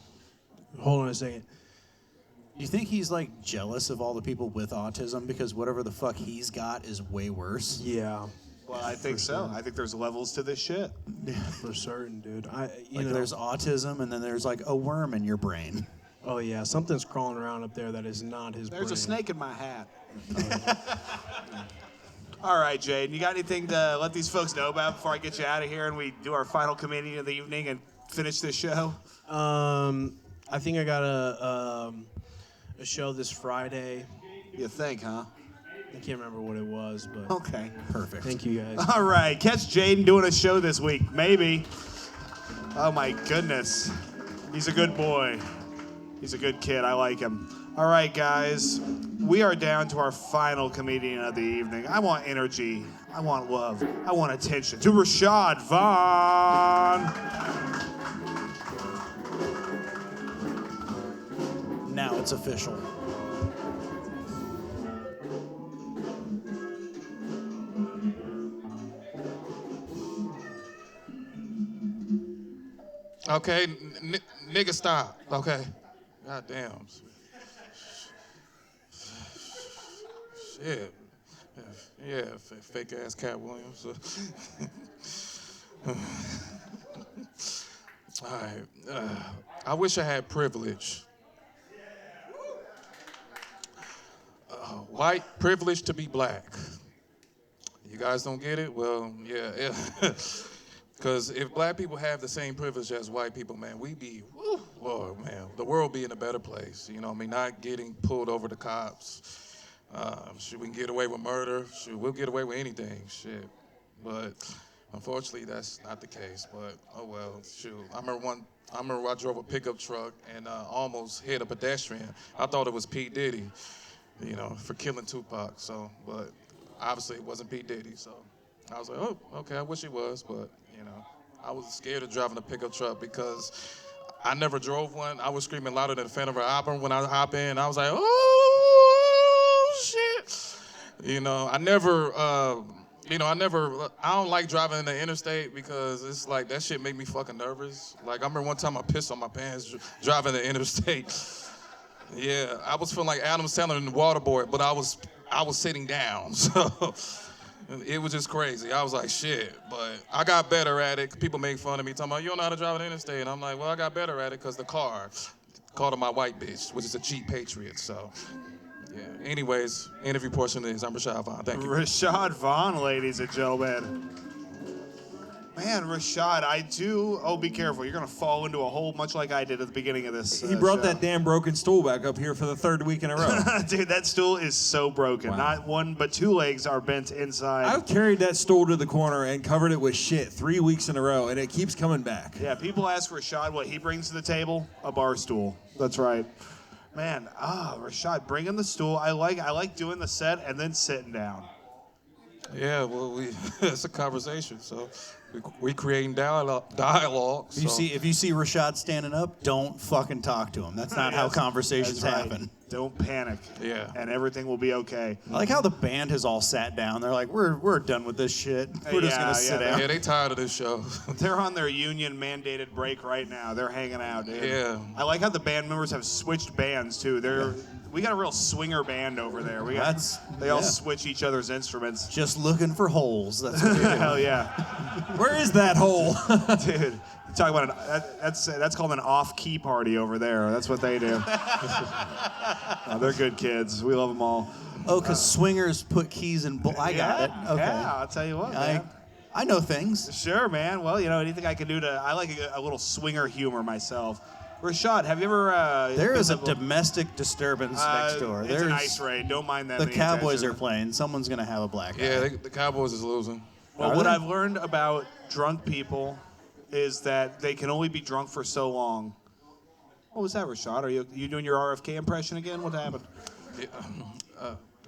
Hold on a second. Do you think he's like jealous of all the people with autism because whatever the fuck he's got is way worse? Yeah. Well, I think so. I think there's levels to this shit. For certain, dude. There's autism, and then there's like a worm in your brain. Oh yeah, something's crawling around up there that is not his brain. There's a snake in my hat. All right, Jaden, you got anything to let these folks know about before I get you out of here and we do our final comedian of the evening and finish this show? I think I got a show this Friday. You think, huh? I can't remember what it was, but okay, perfect. Thank you, guys. All right, catch Jaden doing a show this week, maybe. Oh my goodness, he's a good boy. He's a good kid. I like him. All right, guys, we are down to our final comedian of the evening. I want energy. I want love. I want attention. To Rashad Vaughn. Now it's official. Okay, nigga, stop. Okay. God damn. Shit. Yeah, fake ass Cat Williams. All right. I wish I had privilege. White privilege to be black. You guys don't get it? Well, yeah. Because if black people have the same privilege as white people, man, we be, whew, Lord, man, the world be in a better place. You know what I mean? Not getting pulled over the cops. Shit, we can get away with murder. Shit, we'll get away with anything. Shit. But unfortunately, that's not the case. But, oh well, shoot. I remember I drove a pickup truck and almost hit a pedestrian. I thought it was P. Diddy, you know, for killing Tupac. So, but obviously it wasn't P. Diddy, so I was like, oh, okay, I wish he was, but, you know, I was scared of driving a pickup truck because I never drove one. I was screaming louder than a fan of an opera when I hop in. I was like, oh, shit. You know, I don't like driving in the interstate because it's like, that shit make me fucking nervous. Like, I remember one time I pissed on my pants driving the interstate. Yeah, I was feeling like Adam Sandler in the Waterboy, but I was sitting down, so it was just crazy. I was like, shit, but I got better at it. People make fun of me, talking about, you don't know how to drive an interstate, and I'm like, well, I got better at it because the car called her my white bitch, which is a cheap Patriot, so. Yeah. Anyways, interview portion is I'm Rashad Vaughn. Thank you. Rashad Vaughn, ladies and gentlemen. Man, Rashad, be careful. You're going to fall into a hole much like I did at the beginning of this He brought show. that damn broken stool back up here for the third week in a row. Dude, that stool is so broken. Wow. Not one, but two legs are bent inside. I've carried that stool to the corner and covered it with shit 3 weeks in a row, and it keeps coming back. Yeah, people ask Rashad what he brings to the table. A bar stool. That's right. Man, Rashad, bringing the stool. I like doing the set and then sitting down. Yeah, well, it's a conversation, so we creating dialogue. If you see Rashad standing up, don't fucking talk to him. That's not how conversations That's right. happen. Don't panic. Yeah. And everything will be okay. I like how the band has all sat down. They're like, we're done with this shit. We're just gonna sit down. Yeah, they tired of this show. They're on their union mandated break right now. They're hanging out, dude. Yeah. I like how the band members have switched bands too. We got a real swinger band over there. They all switch each other's instruments. Just looking for holes. That's what they do. Hell yeah. Where is that hole? Dude, you talk about that's called an off-key party over there. That's what they do. They're good kids. We love them all. Oh, because swingers put keys in. I got it. Okay. Yeah, I'll tell you what, man. I know things. Sure, man. Well, anything I can do I like a little swinger humor myself. Rashad, have you ever? There is a domestic disturbance next door. It's an ice raid. Don't mind them. The Cowboys are playing. Someone's gonna have a black eye. Yeah, the Cowboys is losing. Well, what I've learned about drunk people is that they can only be drunk for so long. What was that, Rashad? Are you doing your RFK impression again? What happened? Yeah,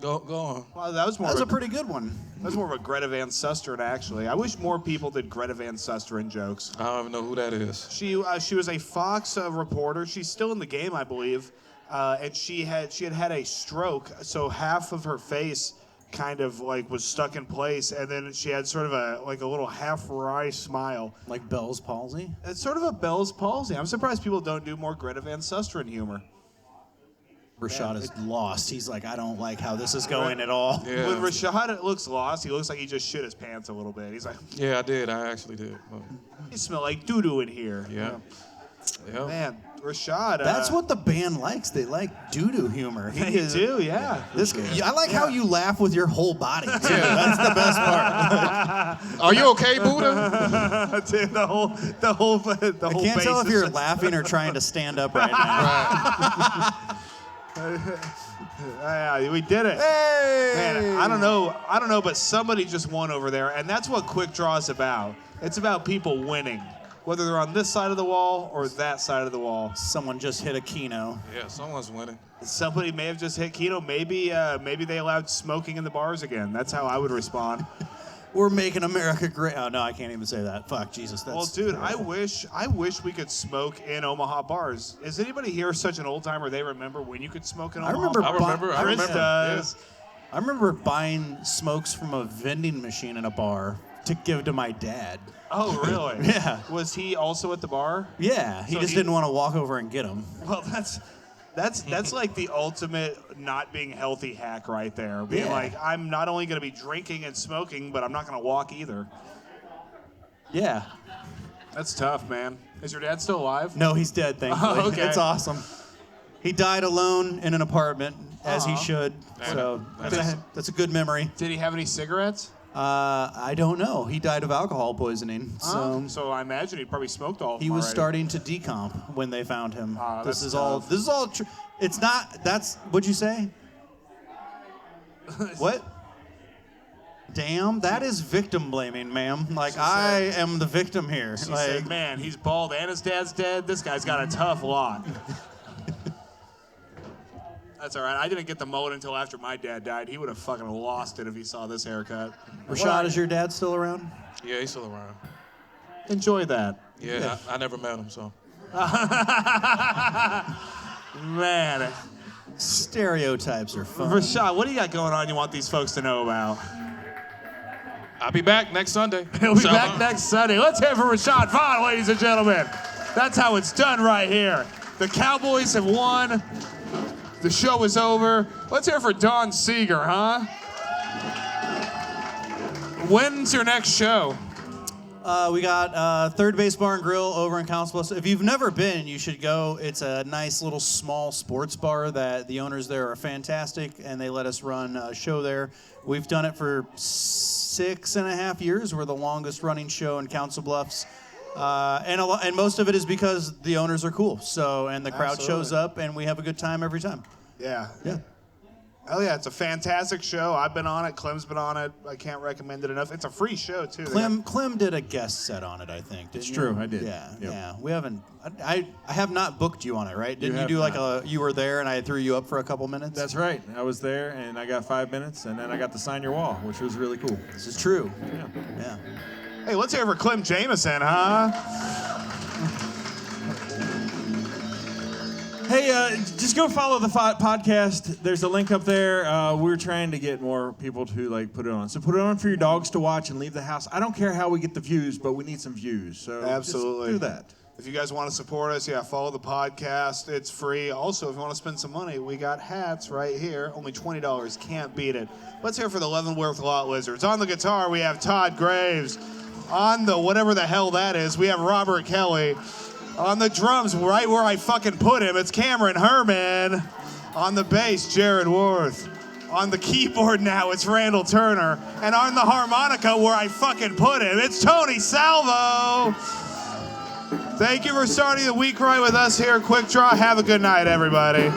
go on. Well, that was a pretty good one. That was more of a Greta Van Susteren, actually. I wish more people did Greta Van Susteren jokes. I don't even know who that is. She was a Fox reporter. She's still in the game, I believe. And she had a stroke, so half of her face kind of like was stuck in place, and then she had sort of a little half wry smile. Like Bell's palsy? It's sort of a Bell's palsy. I'm surprised people don't do more Greta Van Susteren humor. Rashad is lost. He's like, I don't like how this is going at all. Yeah. When Rashad looks lost, he looks like he just shit his pants a little bit. He's like, Yeah, I did. I actually did. you smell like doo-doo in here. Yeah. Yeah. Man, Rashad. That's what the band likes. They like doo-doo humor. They do, yeah. I like how you laugh with your whole body, too. That's the best part. Are you okay, Buddha? Dude, the whole I can't tell if you're laughing or trying to stand up right now. Yeah, we did it. Hey! Man, I don't know, but somebody just won over there, and that's what Quik Draw is about. It's about people winning, whether they're on this side of the wall or that side of the wall. Someone just hit a Keno. Yeah, someone's winning. Somebody may have just hit Keno. Maybe they allowed smoking in the bars again. That's how I would respond. We're making America great. Oh, no, I can't even say that. Fuck, Jesus. Well, dude, I wish we could smoke in Omaha bars. Is anybody here such an old timer they remember when you could smoke in Omaha? I remember. Chris does. I remember buying smokes from a vending machine in a bar to give to my dad. Oh, really? Yeah. Was he also at the bar? Yeah, he just didn't want to walk over and get them. Well, that's like the ultimate not being healthy hack right there. Being like, I'm not only going to be drinking and smoking, but I'm not going to walk either. Yeah. That's tough, man. Is your dad still alive? No, he's dead, thankfully. Oh, okay. It's awesome. He died alone in an apartment, as he should. So that's a good memory. Did he have any cigarettes? I don't know. He died of alcohol poisoning. So I imagine he probably smoked all of them he was already. starting to decomp when they found him. This is tough. all true. It's not. That's what'd you say? What? Damn, that is victim blaming, ma'am. Like, I am the victim here. She Like, said, man, he's bald and his dad's dead. This guy's got a tough lot. That's all right. I didn't get the mullet until after my dad died. He would have fucking lost it if he saw this haircut. Rashad, is your dad still around? Yeah, he's still around. Enjoy that. Yeah, I never met him, so. Man. Stereotypes are fun. Rashad, what do you got going on you want these folks to know about? I'll be back next Sunday. He'll be back next Sunday. Let's hear it for Rashad Vaughn, ladies and gentlemen. That's how it's done right here. The Cowboys have won. The show is over. Let's hear it for Don Seager, huh? When's your next show? We got Third Base Bar and Grill over in Council Bluffs. If you've never been, you should go. It's a nice little small sports bar that the owners there are fantastic, and they let us run a show there. We've done it for 6.5 years. We're the longest running show in Council Bluffs. And most of it is because the owners are cool. And the crowd shows up, and we have a good time every time. Yeah. Yeah. Hell yeah, it's a fantastic show. I've been on it. Clem's been on it. I can't recommend it enough. It's a free show, too. Clem did a guest set on it, I think. It's true, I did. Yeah, Yep. yeah. We haven't. I have not booked you on it, right? Didn't you have do like not. you were there and I threw you up for a couple minutes? That's right. I was there, and I got 5 minutes, and then I got to sign your wall, which was really cool. This is true. Yeah. Hey, let's hear it for Clem Jameson, huh? Hey, just go follow the podcast. There's a link up there. We're trying to get more people to put it on. So put it on for your dogs to watch and leave the house. I don't care how we get the views, but we need some views. So Absolutely. just do that. If you guys want to support us, follow the podcast. It's free. Also, if you want to spend some money, we got hats right here. Only $20. Can't beat it. Let's hear it for the Leavenworth Lot Lizards. On the guitar, we have Todd Graves. On the whatever the hell that is, we have Robert Kelly. On the drums, right where I fucking put him, it's Cameron Herman. On the bass, Jared Worth. On the keyboard now, it's Randall Turner. And on the harmonica, where I fucking put him, it's Tony Salvo. Thank you for starting the week right with us here at Quik Draw. Have a good night, everybody.